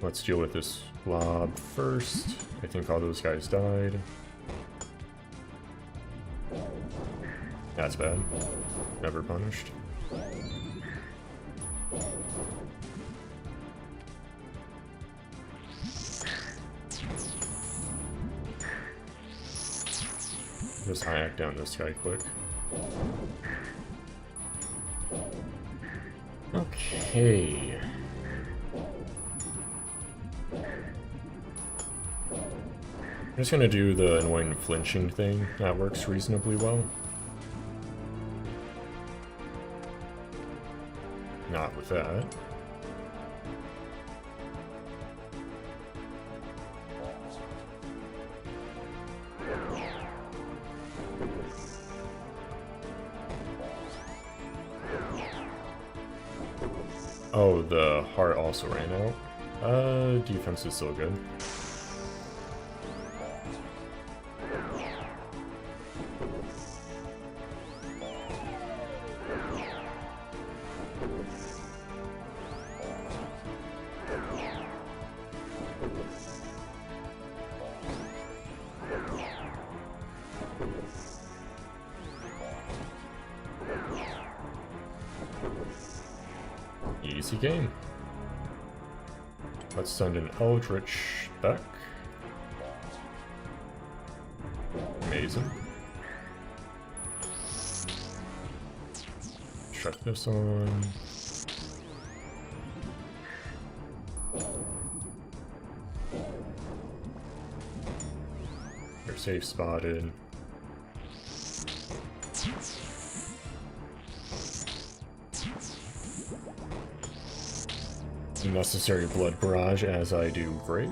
Let's deal with this blob first. I think all those guys died. That's bad. Never punished. Just hack down this guy quick. Okay. I'm just gonna do the annoying flinching thing. That works reasonably well. Not with that. Oh, the heart also ran out. Defense is still good. Easy game. Let's send an Eldritch back. Amazing. Shut this on. You're safe spotted. Necessary blood barrage as I do great.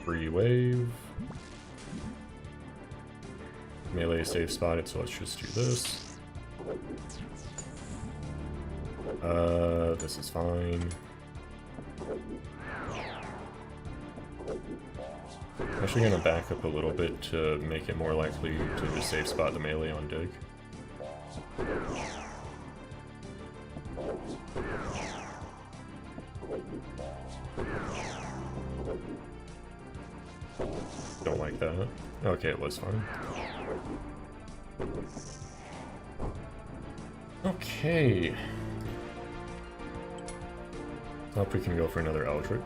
Free wave. Melee safe spotted, so let's just do this. This is fine. I'm actually gonna back up a little bit to make it more likely to just safe spot the melee on dig. Don't like that. Okay, it was fine. Okay. Hope we can go for another Eldritch.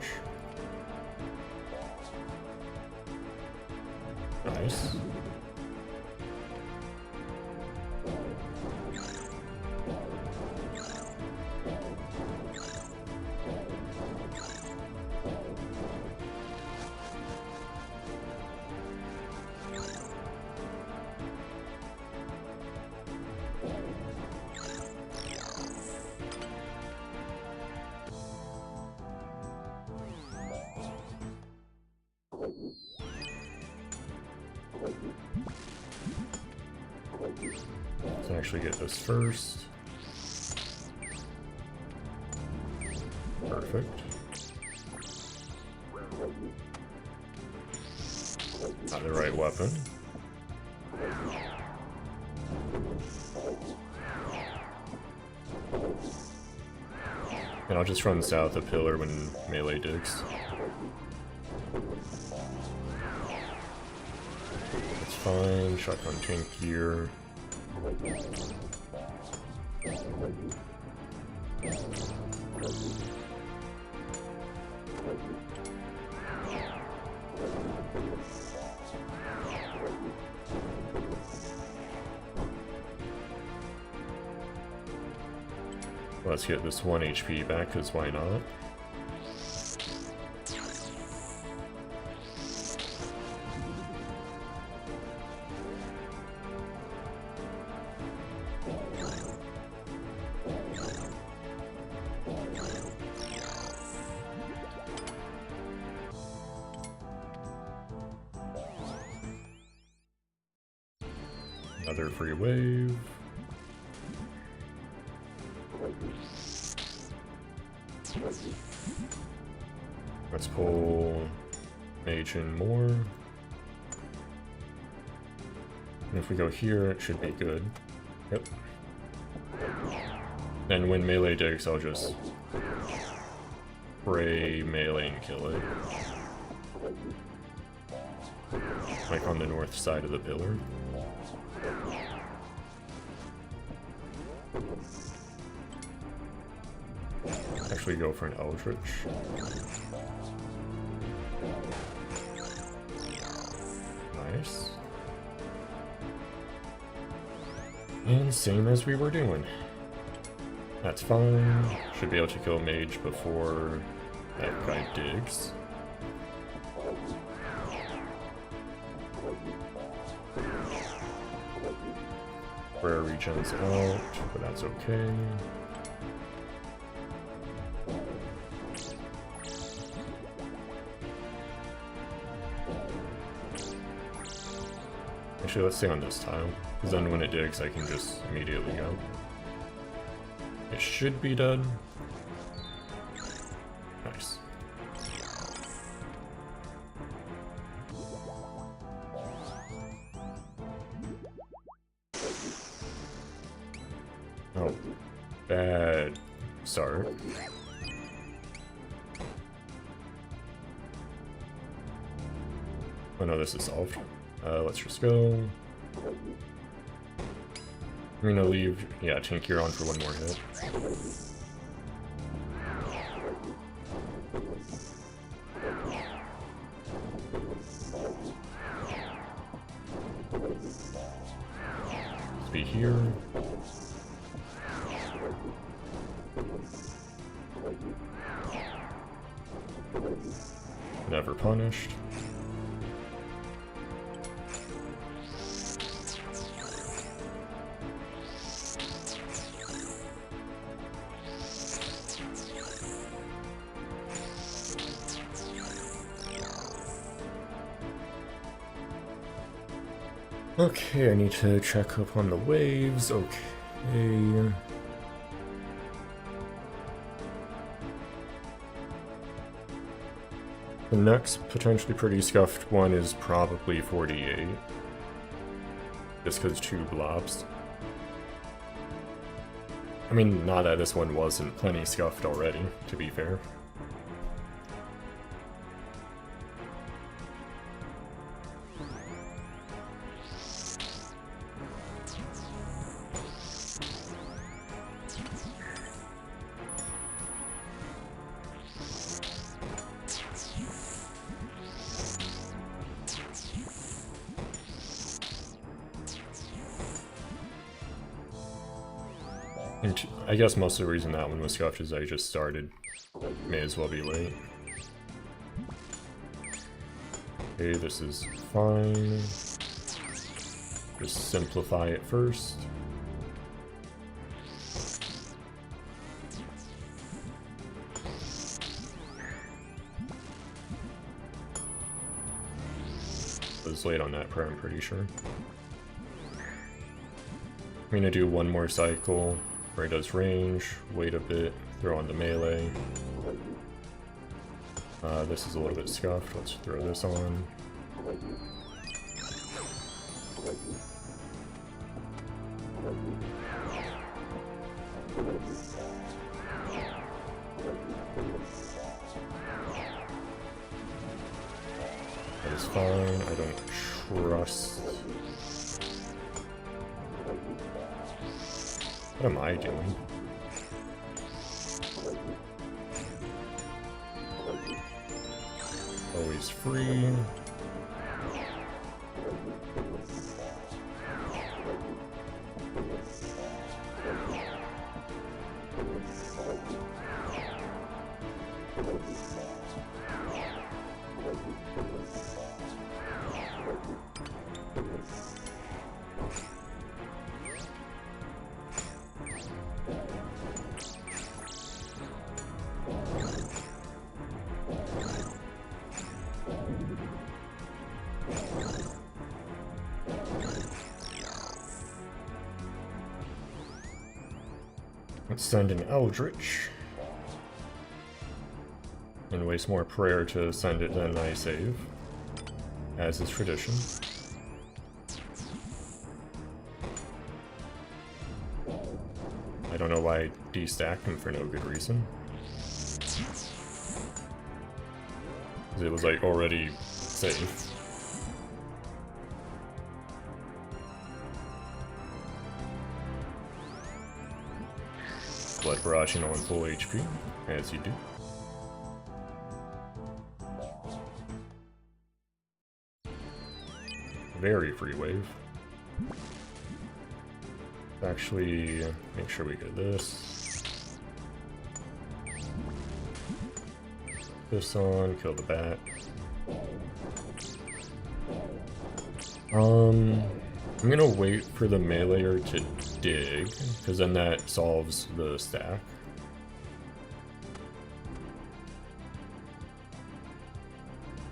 Nice. Let's actually get this first. Perfect. Not the right weapon. And I'll just run south of pillar when melee digs. That's fine. Shotgun tank here. Let's get this 1 HP back, because why not? Another free wave. Let's pull mage in more. And if we go here, it should be good. Yep. And when melee digs, I'll just spray melee and kill it. Like on the north side of the pillar. Actually go for an Eldritch. Nice. And same as we were doing. That's fine. Should be able to kill mage before that guy digs. Prayer regens out, but that's okay. Actually, let's stay on this tile, because then when it digs, I can just immediately go. It should be dead. Nice. Oh, bad start. Oh no, this is solved. Let's just go. I'm gonna leave, yeah, Tank here on for one more hit. Let's be here. Never punished. Okay, I need to check up on the waves. Okay. The next potentially pretty scuffed one is probably 48. Just because 2 blobs. I mean, not that this one wasn't plenty scuffed already, to be fair. And I guess most of the reason that one was scuffed is I just started. May as well be late. Okay, this is fine. Just simplify it first. I was late on that prayer, I'm pretty sure. I'm gonna do one more cycle where it does range, wait a bit, throw on the melee. This is a little bit scuffed, let's throw this on. That is fine, I don't trust. What am I doing? Always free. Let's send an Eldritch. And waste more prayer to send it than I save, as is tradition. I don't know why I destacked him for no good reason. It was like already safe. Blood barraging on full HP, as you do. Very free wave. Actually, make sure we get this. This on, kill the bat. I'm gonna wait for the meleeer to dig, because then that solves the stack.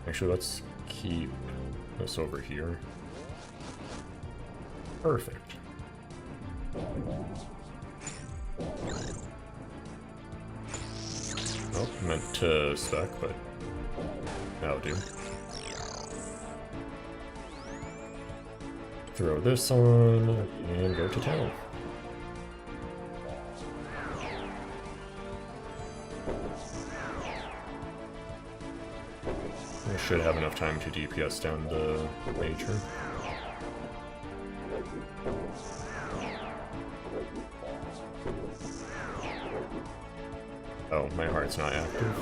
Actually, let's keep this over here. Perfect. Oh, meant to stack, but that'll do. Throw this on and go to town. I should have enough time to DPS down the major. Oh, my heart's not active.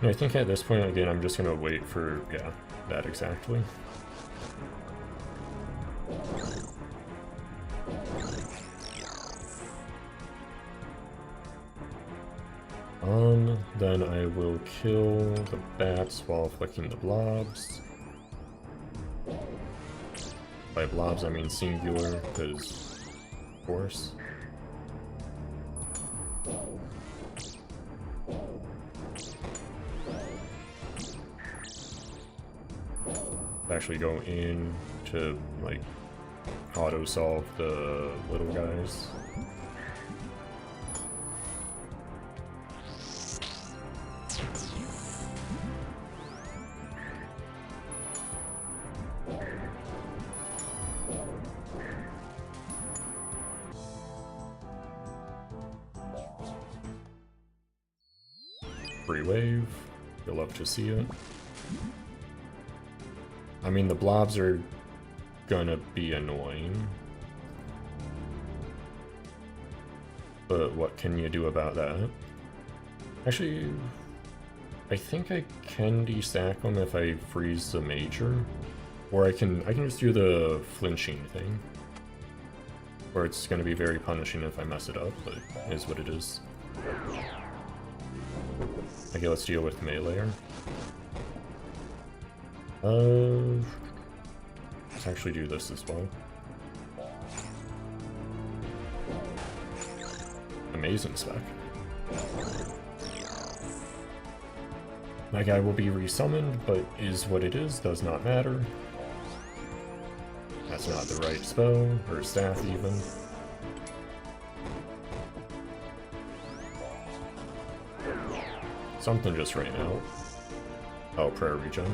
And I think at this point, again, I'm just gonna wait for, yeah, that exactly. Then I will kill the bats while flicking the blobs. By blobs, I mean singular, because, of course. Actually go in to, like, auto-solve the little guys. Free wave. You'll love to see it. I mean, the blobs are gonna be annoying. But what can you do about that? Actually, I think I can destack them if I freeze the major. Or I can just do the flinching thing. Or it's gonna be very punishing if I mess it up, but it is what it is. Okay, let's deal with meleeer. Let's actually do this as well. Amazing spec. My guy will be resummoned, but is what it is, does not matter. That's not the right spell, or staff even. Something just ran out. Oh, prayer regen.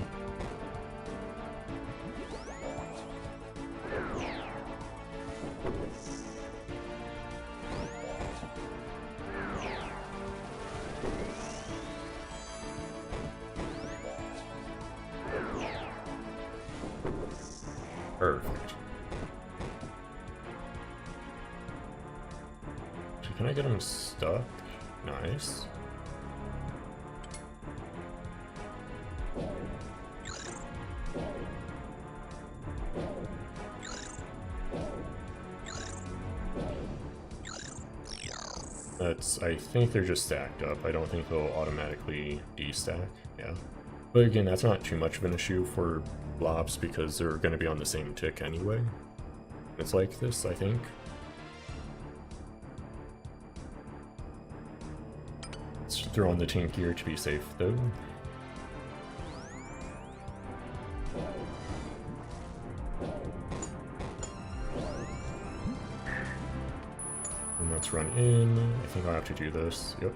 Perfect. So can I get him stuck? Nice. I think they're just stacked up. I don't think they'll automatically destack. Yeah. But again, that's not too much of an issue for blobs because they're going to be on the same tick anyway. It's like this, I think. Let's throw on the tank gear to be safe, though. And let's run in. I think I'll have to do this. Yep.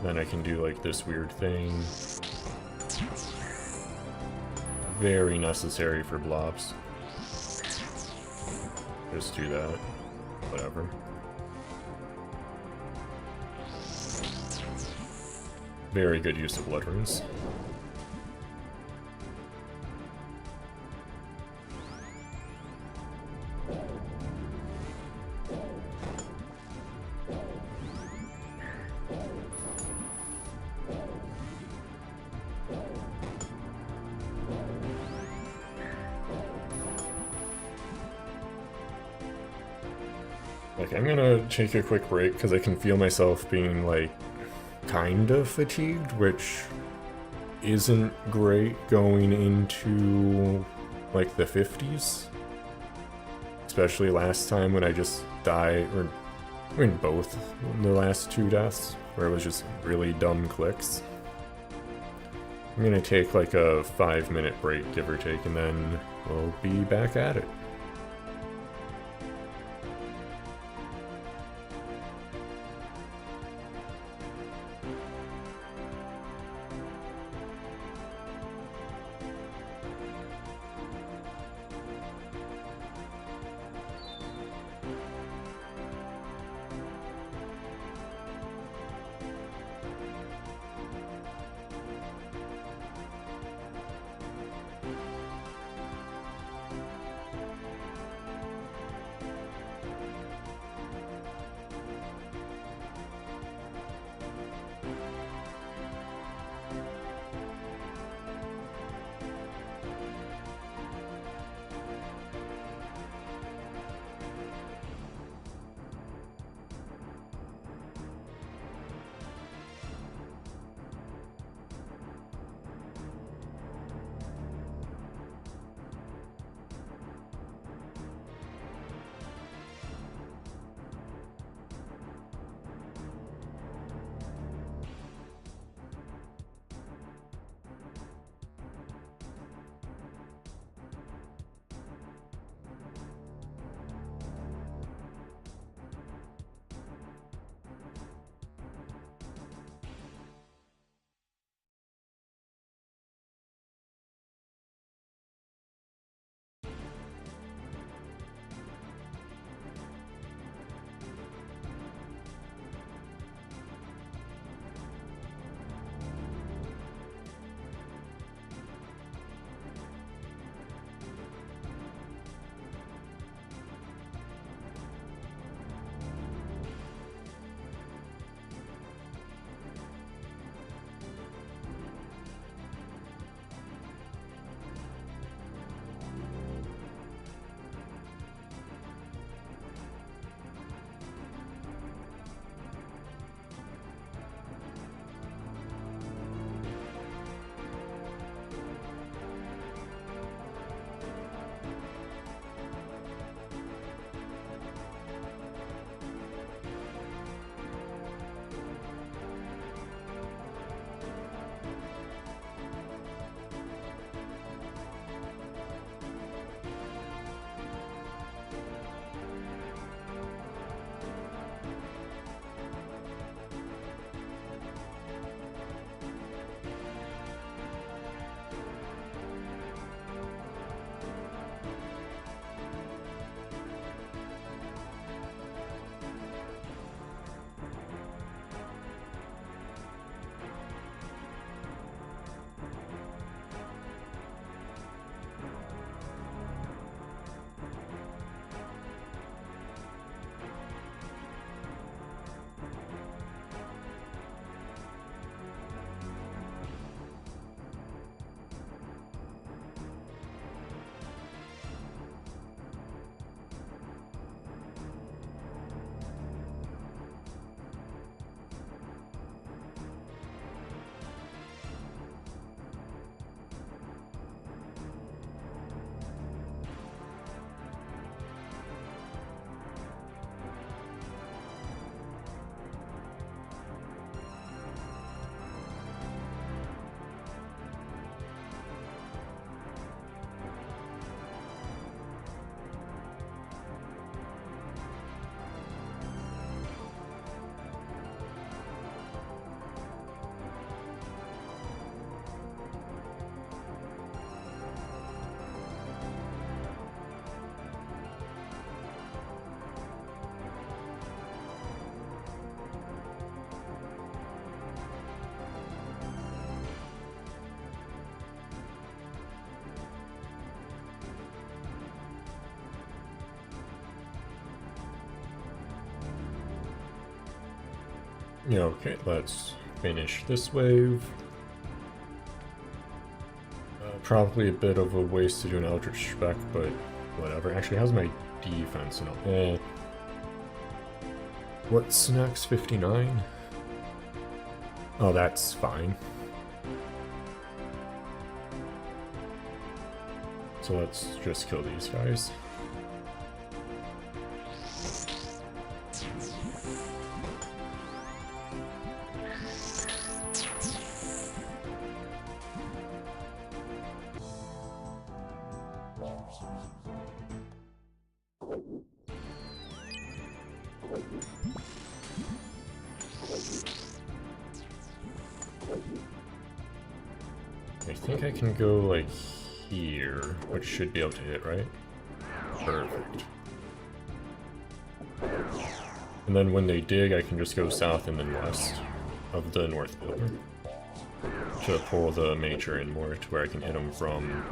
Then I can do like this weird thing. Very necessary for blobs. Just do that. Whatever. Very good use of blood runes. Like, I'm gonna take a quick break because I can feel myself being, like, kind of fatigued, which isn't great going into, like, the 50s. Especially last time when I just died, or I mean both the last two deaths, where it was just really dumb clicks. I'm gonna take, like, a 5-minute break, give or take, and then we'll be back at it. Yeah, okay, let's finish this wave. Probably a bit of a waste to do an Eldritch spec, but whatever. Actually, how's my defense? No. What's next? 59? Oh, that's fine. So let's just kill these guys. I think I can go like here, which should be able to hit, right? Perfect. And then when they dig, I can just go south and then west of the north pillar to pull the major in more to where I can hit them from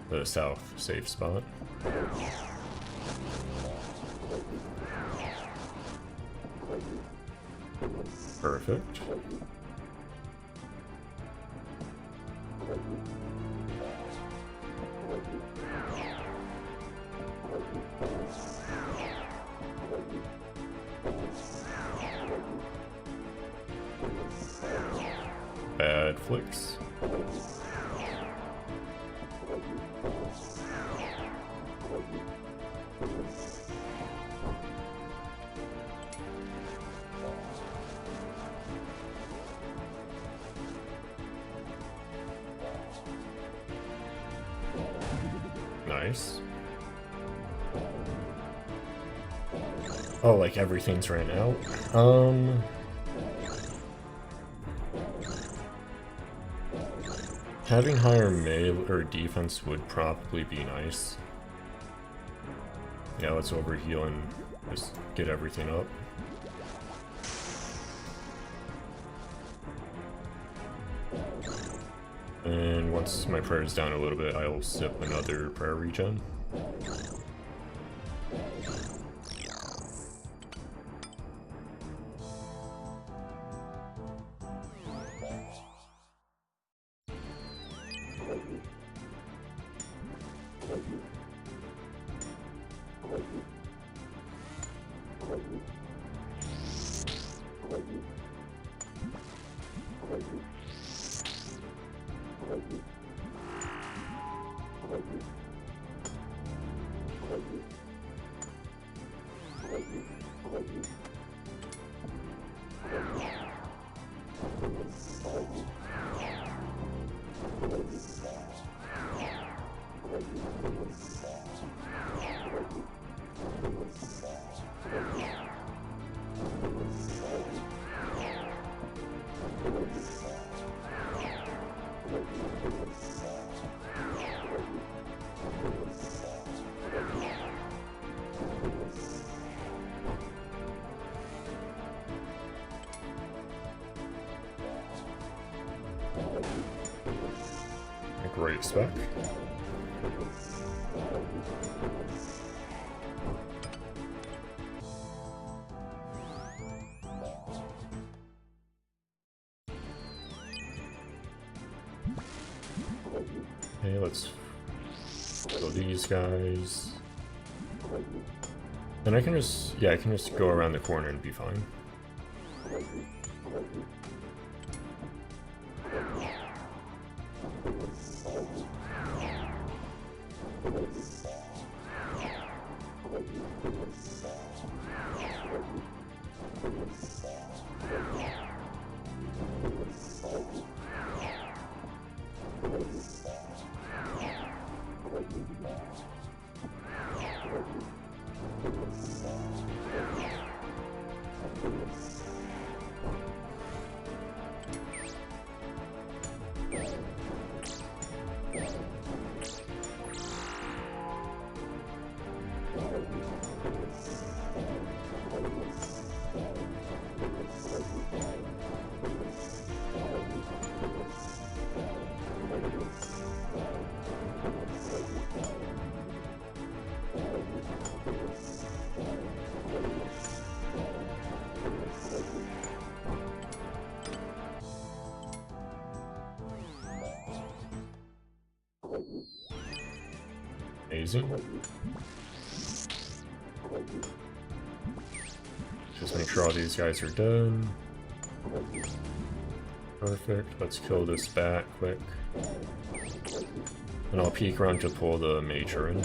the south safe spot. Perfect. Bad flicks. Nice. Oh, like everything's ran out? Having higher melee or defense would probably be nice. Yeah, let's overheal and just get everything up. And once my prayer's down a little bit, I'll sip another prayer regen. Great spec. Okay, let's kill these guys. And I can just, yeah, I can just go around the corner and be fine. Amazing. Just make sure all these guys are dead. Perfect. Let's kill this bat quick. And I'll peek around to pull the mage in.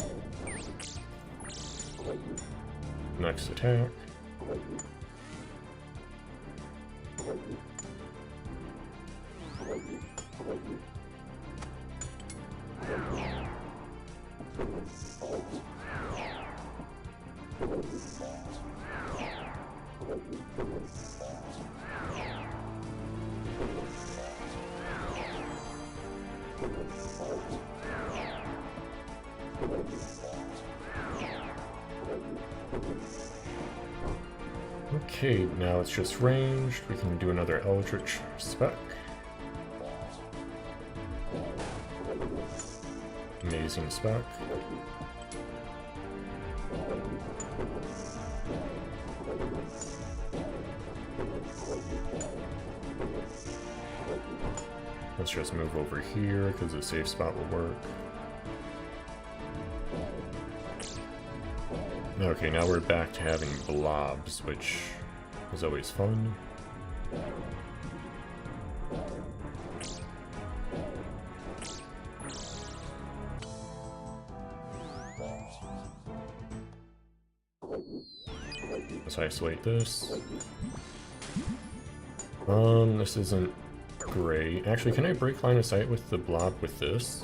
Next attack. Okay, now it's just ranged. We can do another Eldritch spec. Amazing spec. Let's just move over here because the safe spot will work. Okay, now we're back to having blobs, which is always fun. Let's isolate this. This isn't great. Actually, can I break line of sight with the blob with this?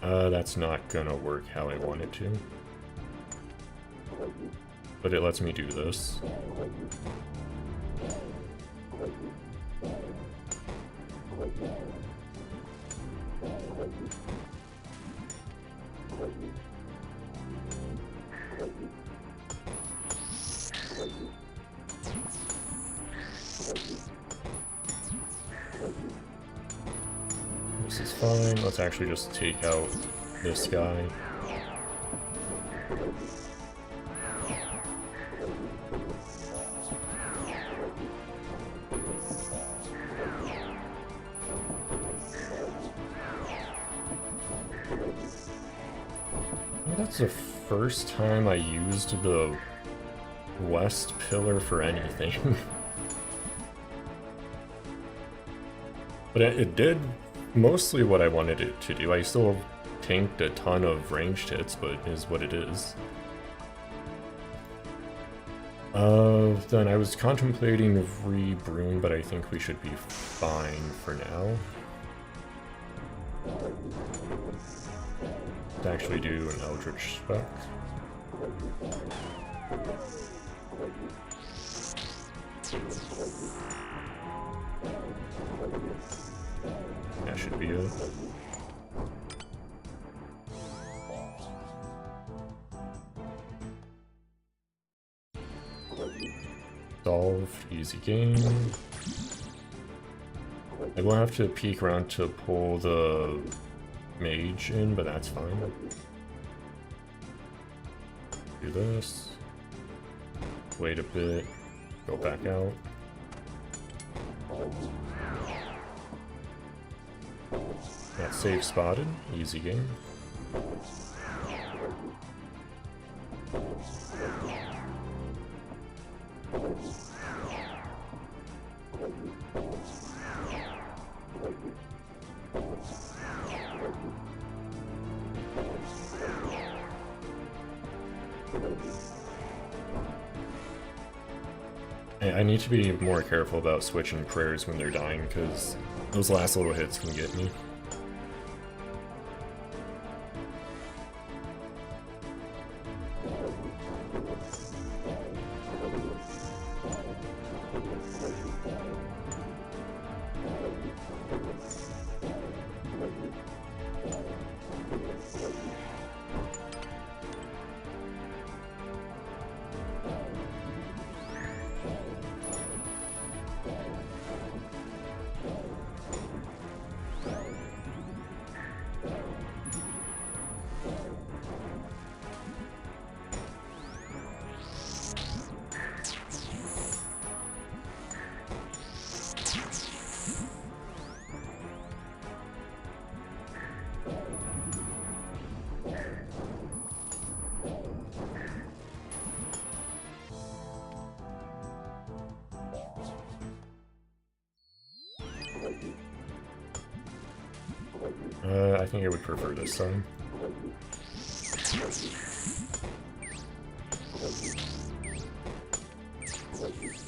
That's not gonna work how I want it to. But it lets me do this. This is fine. Let's actually just take out this guy. That's the first time I used the west pillar for anything. But it did mostly what I wanted it to do. I still tanked a ton of ranged hits, but it is what it is. Then I was contemplating re-broom, but I think we should be fine for now. To actually do an Eldritch spec. That should be it. Solved, easy game. I will have to peek around to pull the mage in, but that's fine. Do this. Wait a bit. Go back out. That's safe spotted. Easy game. I need to be more careful about switching prayers when they're dying, because those last little hits can get me. I think I would prefer this time.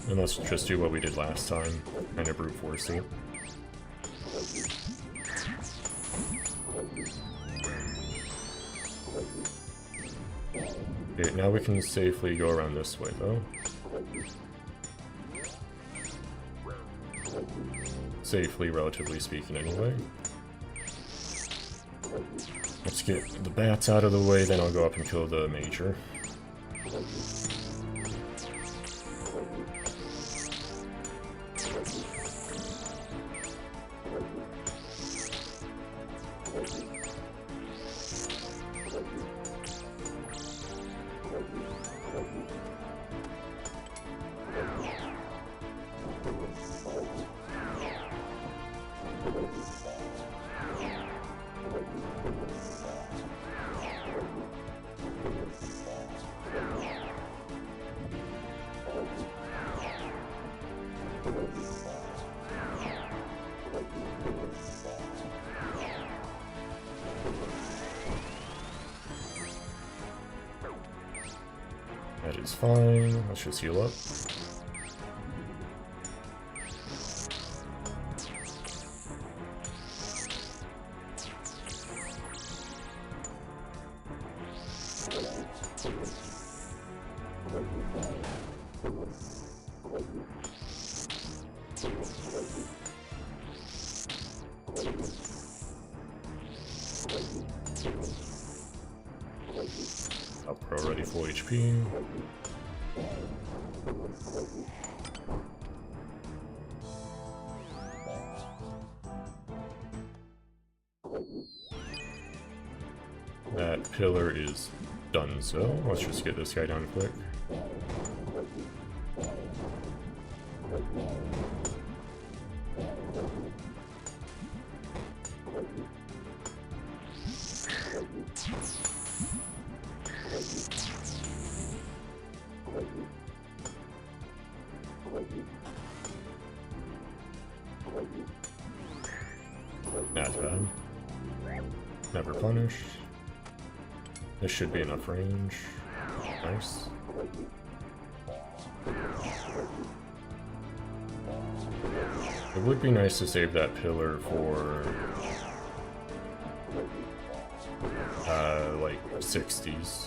And let's just do what we did last time, kind of brute force it. Okay, now we can safely go around this way, though. Safely, relatively speaking, anyway. Let's get the bats out of the way, then I'll go up and kill the major. That is fine. Let's just heal up. Up, we're already full HP. That pillar is done, so let's just get this guy down quick. Not bad. Never punished. This should be enough range. Nice. It would be nice to save that pillar for like 60s.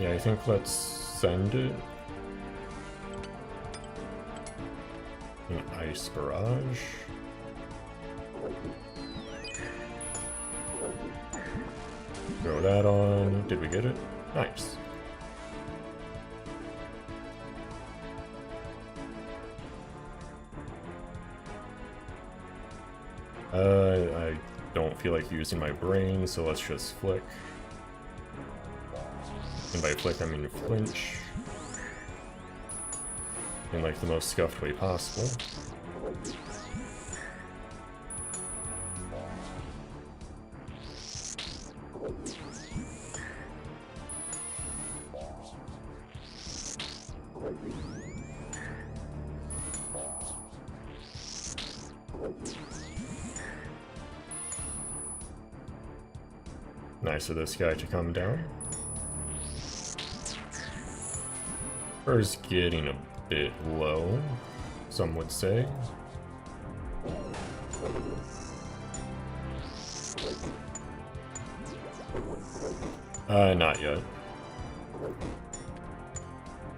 Yeah, I think let's send it. An ice barrage. Throw that on. Did we get it? Nice. I don't feel like using my brain, so let's just flick. And by flick, I mean flinch. In like the most scuffed way possible. Nice of this guy to come down. Is getting a bit low, some would say. Not yet.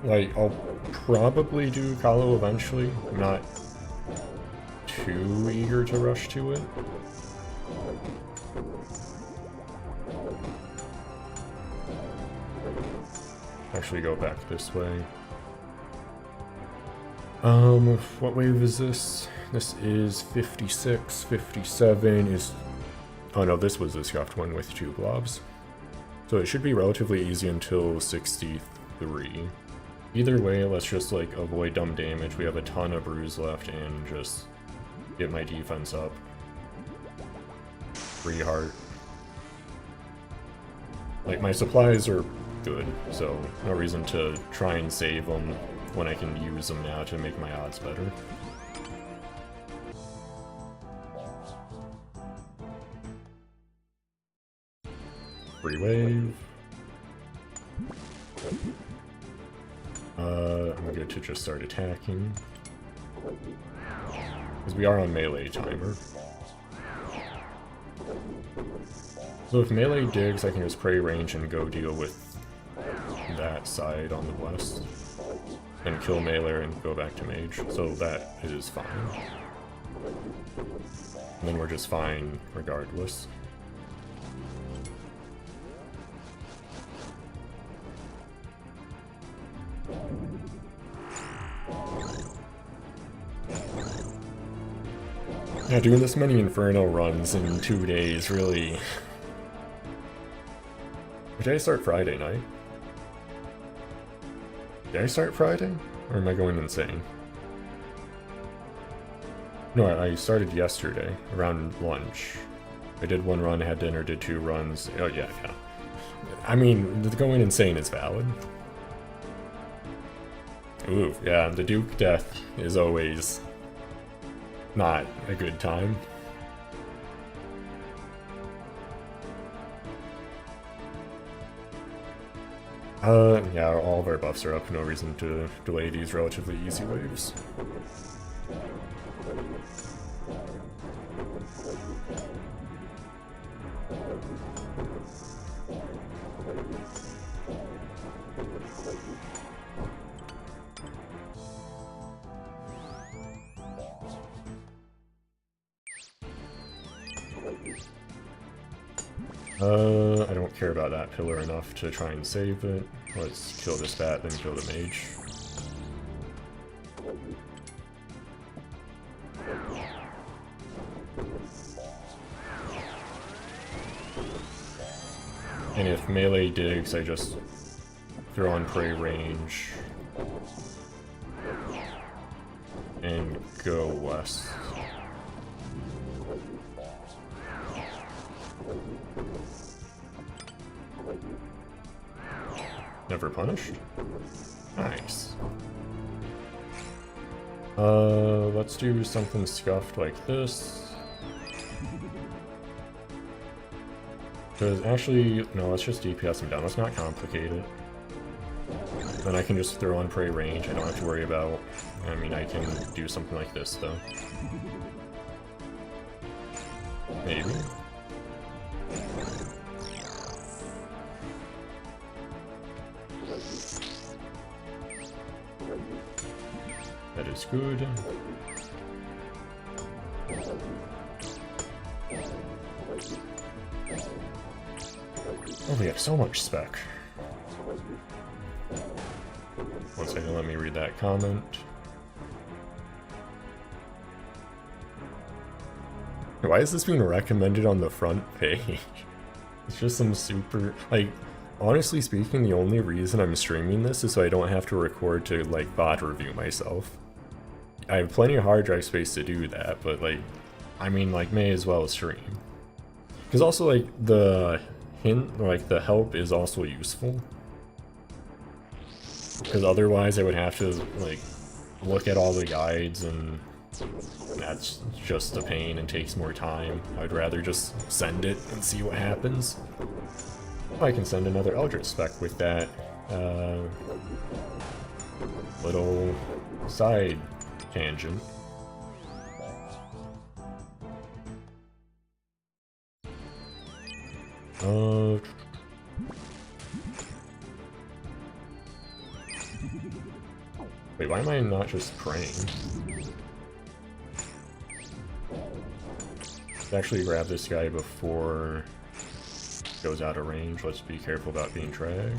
Like, I'll probably do Kahlo eventually. I'm not too eager to rush to it. Actually go back this way. What wave is this? This is 56, 57 is... Oh no, this was the scuffed one with 2 globs. So it should be relatively easy until 63. Either way, let's just like avoid dumb damage. We have a ton of bruise left and just get my defense up. 3 heart. Like my supplies are good, so no reason to try and save them when I can use them now to make my odds better. Free wave. I'm good to just start attacking. Because we are on melee timer. So if melee digs, I can just pray range and go deal with that side on the west. And kill melee and go back to mage. So that is fine. And then we're just fine regardless. Yeah, doing this many Inferno runs in 2 days, really... Did I start Friday night? Did I start Friday? Or am I going insane? No, I started yesterday, around lunch. I did 1 run, had dinner, did 2 runs. Oh yeah. I mean, the going insane is valid. Ooh, yeah, the Duke death is always not a good time. Yeah, all of our buffs are up, no reason to delay these relatively easy waves. I don't care about that pillar enough to try and save it. Let's kill this bat, then kill the mage. And if melee digs, I just throw on prey range and go west. Never punished? Nice. Let's do something scuffed like this. Because actually, no, let's just DPS him down. Let's not complicate it. Then I can just throw on prey range. I don't have to worry about... I mean, I can do something like this, though. Maybe. That is good. Oh, we have so much spec. One second, let me read that comment. Why is this being recommended on the front page? It's just some super... Like, honestly speaking, the only reason I'm streaming this is so I don't have to record to, like, bot review myself. I have plenty of hard drive space to do that, but, like, I mean, like, may as well stream. Because also, like, the hint, like, the help is also useful. Because otherwise I would have to, like, look at all the guides, and that's just a pain and takes more time. I'd rather just send it and see what happens. I can send another Eldritch spec with that little side tangent. Wait, why am I not just praying? Let's actually grab this guy before he goes out of range. Let's be careful about being dragged.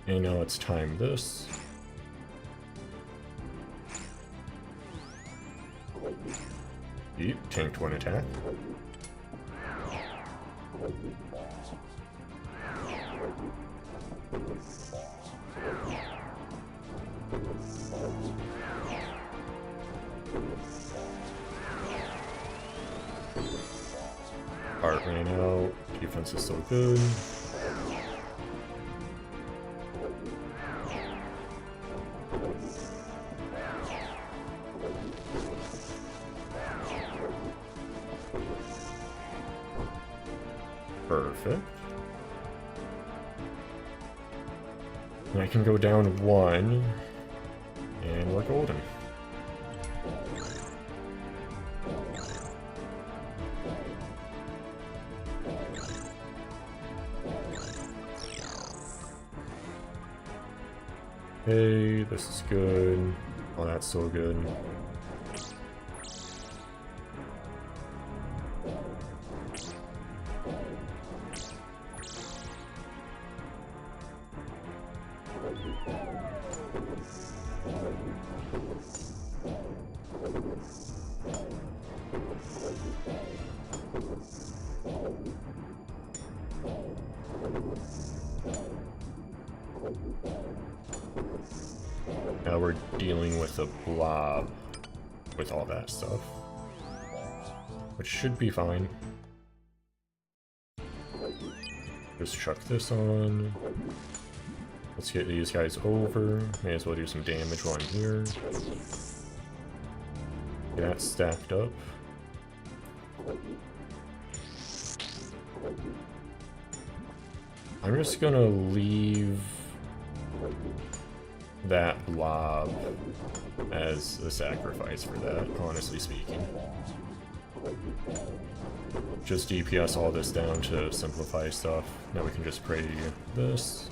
And now let's time this. Deep, tanked 1 attack. Art ran out. Defense is so good. Perfect. And I can go down 1, and we're golden. Hey, this is good. Oh, that's so good. Now we're dealing with a blob with all that stuff, which should be fine. Just chuck this on. Let's get these guys over. May as well do some damage while I'm here. Get that stacked up. I'm just gonna leave that blob as a sacrifice for that, honestly speaking. Just DPS all this down to simplify stuff. Now we can just pray this.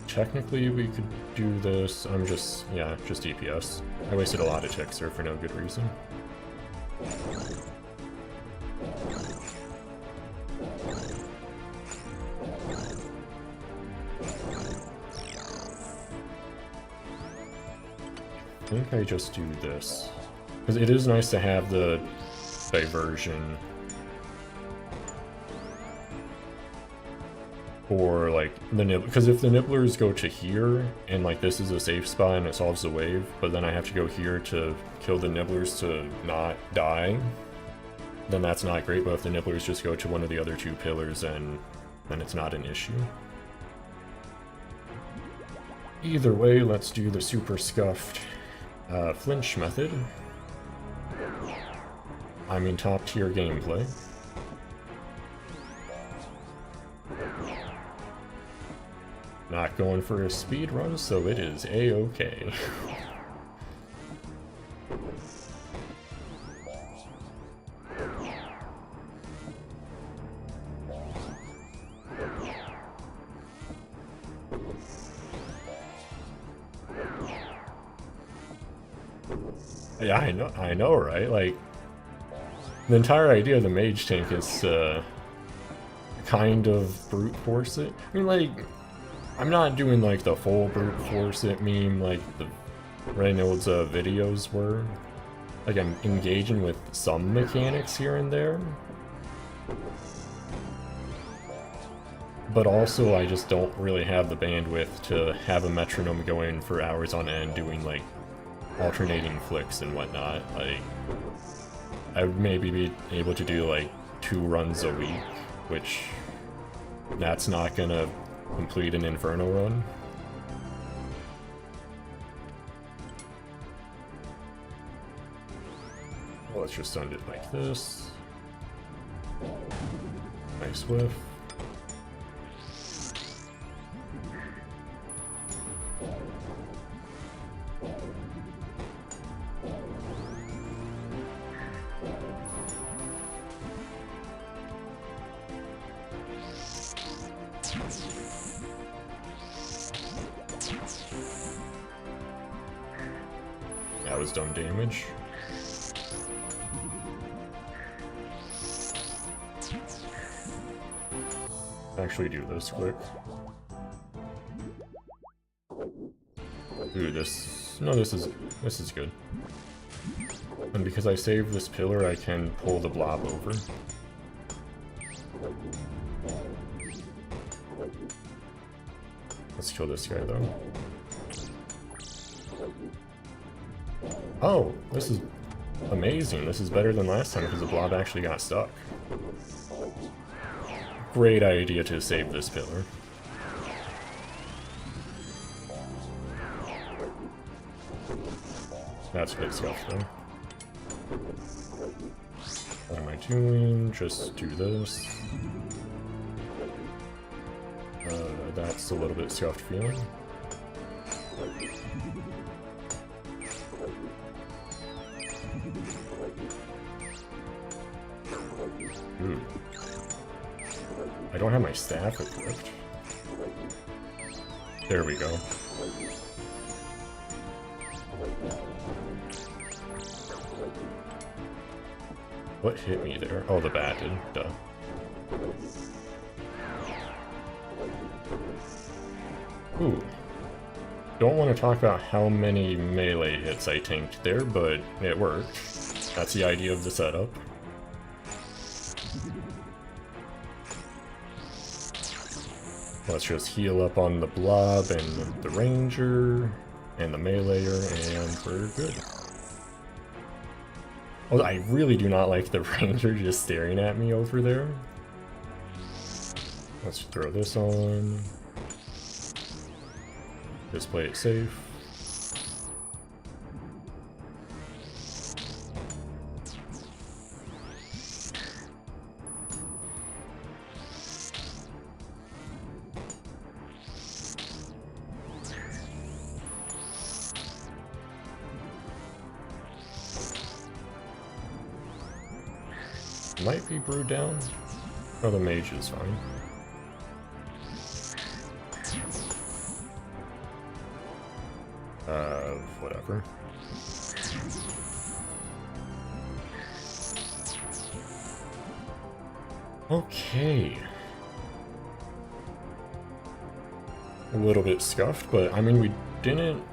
Technically we could do this. I'm just, yeah, just DPS. I wasted a lot of ticks there for no good reason. I think I just do this. Because it is nice to have the diversion for, like, the nibblers. Because if the nibblers go to here, and, like, this is a safe spot and it solves the wave, but then I have to go here to kill the nibblers to not die, then that's not great. But if the nibblers just go to one of the other 2 pillars, and then it's not an issue. Either way, let's do the super scuffed flinch method. I mean, top tier gameplay. Not going for a speed run, so it is a-okay. Yeah, I know, right? Like, the entire idea of the mage tank is kind of brute force it. I mean, like, I'm not doing like the full brute force it meme like the Reynolds videos were. Like, I'm engaging with some mechanics here and there. But also, I just don't really have the bandwidth to have a metronome going for hours on end doing like alternating flicks and whatnot. Like, I would maybe be able to do like 2 runs a week, which that's not gonna complete an Inferno run. Well, let's just send it like this. Nice whiff. That was dumb damage. Actually do this quick. Ooh, this is good. And because I saved this pillar, I can pull the blob over. Let's kill this guy though. Oh, this is amazing. This is better than last time because the blob actually got stuck. Great idea to save this pillar. That's good stuff though. What am I doing? Just do this. That's a little bit scuffed feeling. Ooh. I don't have my staff equipped. There we go. What hit me there? Oh, the bat did. Duh. Ooh. Don't want to talk about how many melee hits I tanked there, but it worked. That's the idea of the setup. Let's just heal up on the blob and the ranger and the meleeer, and we're good. Oh, I really do not like the ranger just staring at me over there. Let's throw this on. Just play it safe. Might be brewed down. Oh, the mage is fine. Whatever. Okay. A little bit scuffed, but I mean, we didn't...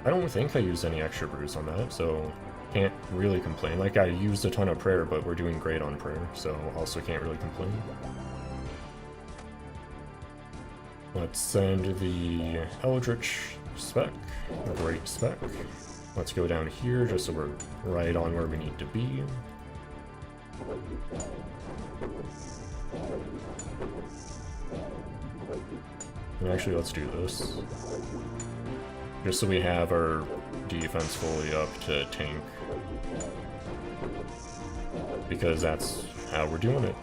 I don't think I used any extra brews on that, so can't really complain. Like, I used a ton of prayer, but we're doing great on prayer, so also can't really complain. Let's send the Eldritch spec, a great spec. Let's go down here just so we're right on where we need to be. And actually, let's do this. Just so we have our defense fully up to tank. Because that's how we're doing it.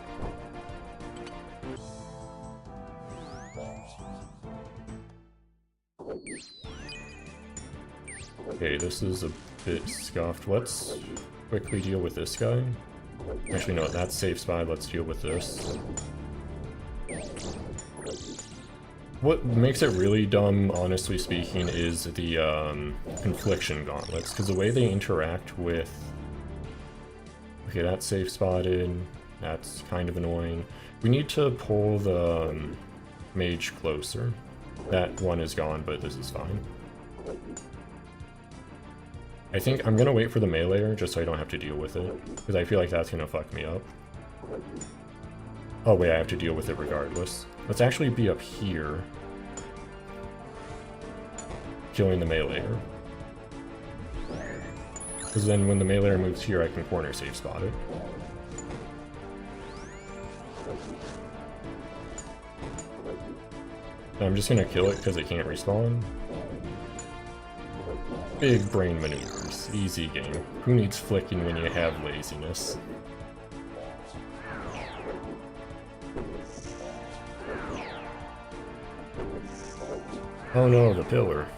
Okay, this is a bit scuffed. Let's quickly deal with this guy. Actually, no, that's safe spot. Let's deal with this. What makes it really dumb, honestly speaking, is the confliction gauntlets, because the way they interact with... Okay, that's safe spotted. That's kind of annoying. We need to pull the mage closer. That one is gone, but this is fine. I think I'm gonna wait for the meleeer just so I don't have to deal with it, because I feel like that's gonna fuck me up. Oh wait, I have to deal with it regardless. Let's actually be up here, killing the meleeer. Because then when the meleeer moves here, I can corner safe spot it. I'm just gonna kill it because it can't respawn. Big brain maneuvers, easy game. Who needs flicking when you have laziness? Oh no, the pillar.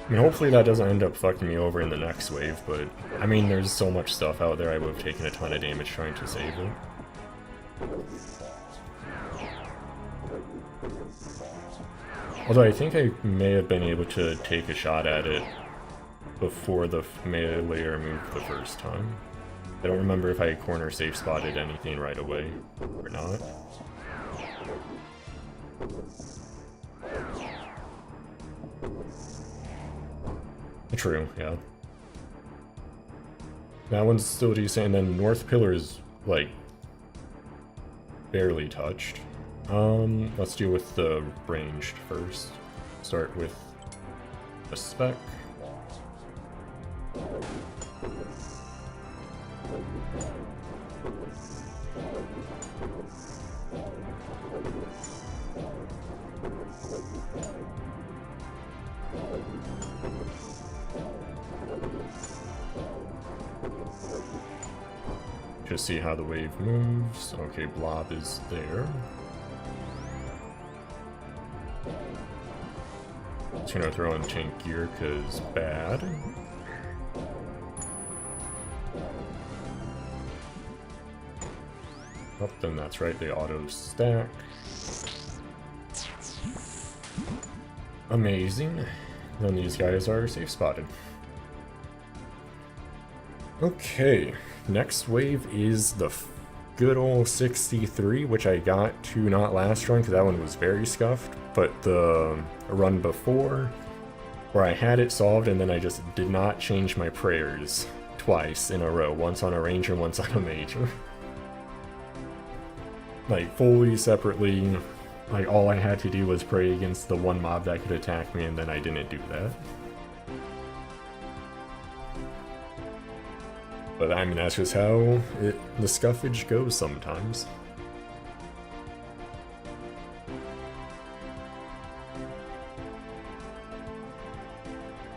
I mean, hopefully that doesn't end up fucking me over in the next wave, but I mean, there's so much stuff out there I would have taken a ton of damage trying to save it. Although I think I may have been able to take a shot at it before the meleeer moved the first time. I don't remember if I corner safe spotted anything right away or not. True, yeah. That one's still decent, and then North Pillar is, like, barely touched. Let's deal with the ranged first. Start with a spec. Just see how the wave moves. Okay, blob is there. Just gonna throw in tank gear, cause bad. Oh, then that's right, they auto stack. Amazing. Then these guys are safe spotted. Okay, next wave is the good old 63, which I got to not last run because that one was very scuffed, but the run before, where I had it solved and then I just did not change my prayers twice in a row, once on a ranger, once on a mage. Like, fully separately, like, all I had to do was pray against the one mob that could attack me, and then I didn't do that. But I mean, that's just how the scuffage goes sometimes.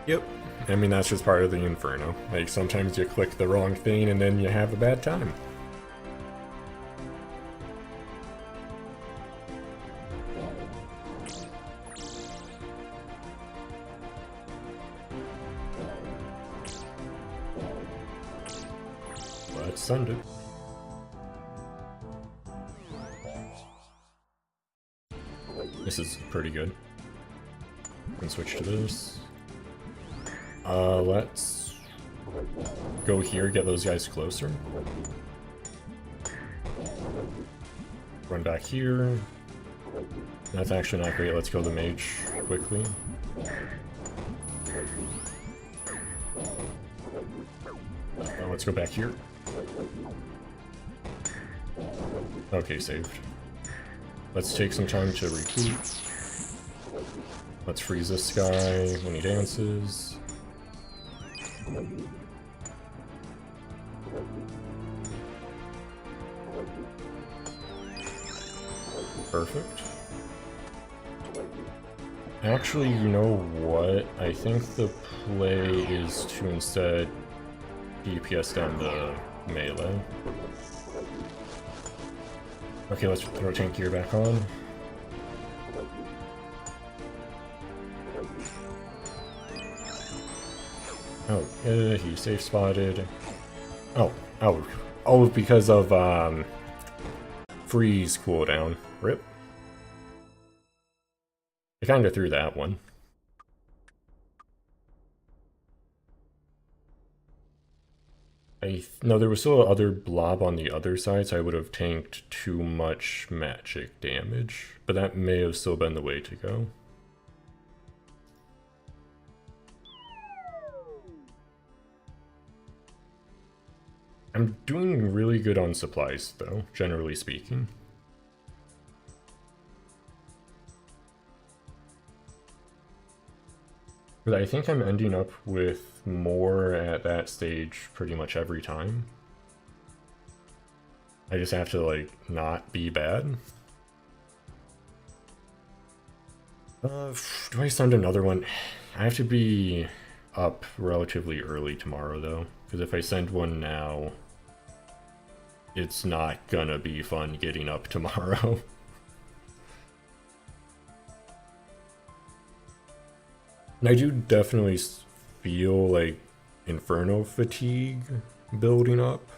Yep. I mean, that's just part of the Inferno. Like, sometimes you click the wrong thing and then you have a bad time. Let's send it. This is pretty good. Can switch to this. Let's go here, get those guys closer. Run back here. That's actually not great. Let's go the mage quickly. Let's go back here. Okay, saved. Let's take some time to recoup. Let's freeze this guy when he dances. Perfect. Actually, you know what? I think the play is to instead DPS down the melee. Okay, let's throw tank gear back on. Oh, he safe spotted. Oh, because of freeze cooldown. Rip. I kinda threw that one. No, there was still other blob on the other side, so I would have tanked too much magic damage. But that may have still been the way to go. I'm doing really good on supplies, though, generally speaking. But I think I'm ending up with more at that stage pretty much every time. I just have to, like, not be bad. Do I send another one? I have to be up relatively early tomorrow, though. Because if I send one now, it's not gonna be fun getting up tomorrow. And I do definitely feel like Inferno fatigue building up.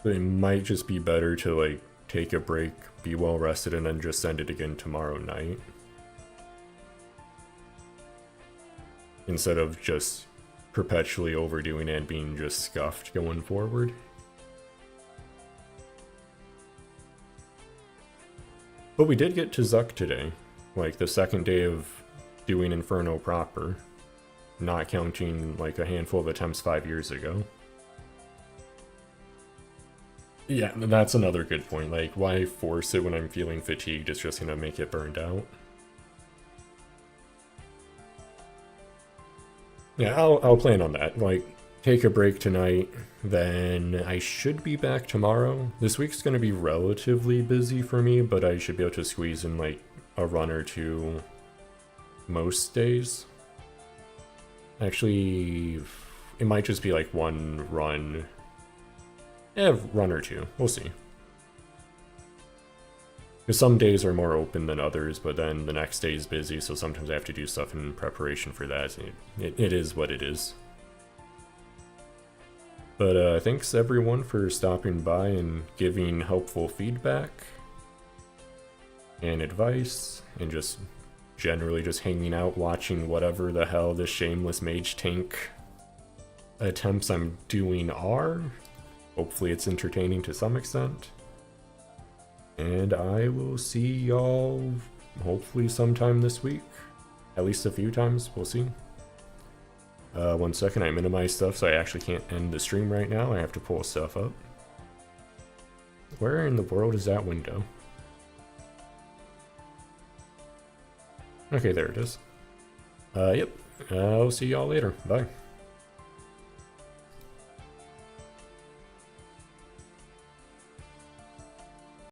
But it might just be better to like take a break, be well rested, and then just send it again tomorrow night. Instead of just perpetually overdoing it and being just scuffed going forward. But we did get to Zuck today, like the second day of doing Inferno proper, not counting like a handful of attempts 5 years ago. Yeah, that's another good point, like why force it when I'm feeling fatigued? It's just gonna make it burned out. Yeah, I'll plan on that, like take a break tonight, then I should be back tomorrow. This week's gonna be relatively busy for me, but I should be able to squeeze in like a run or two most days. Actually, it might just be like one run. Run or two. We'll see. Because some days are more open than others, but then the next day is busy, so sometimes I have to do stuff in preparation for that. It is what it is. But thanks everyone for stopping by and giving helpful feedback and advice, and just generally just hanging out watching whatever the hell the shameless mage tank attempts I'm doing are. Hopefully it's entertaining to some extent. And I will see y'all hopefully sometime this week. At least a few times, we'll see. 1 second, I minimize stuff so I actually can't end the stream right now. I have to pull stuff up. Where in the world is that window? Okay, there it is. Yep. I'll see y'all later. Bye.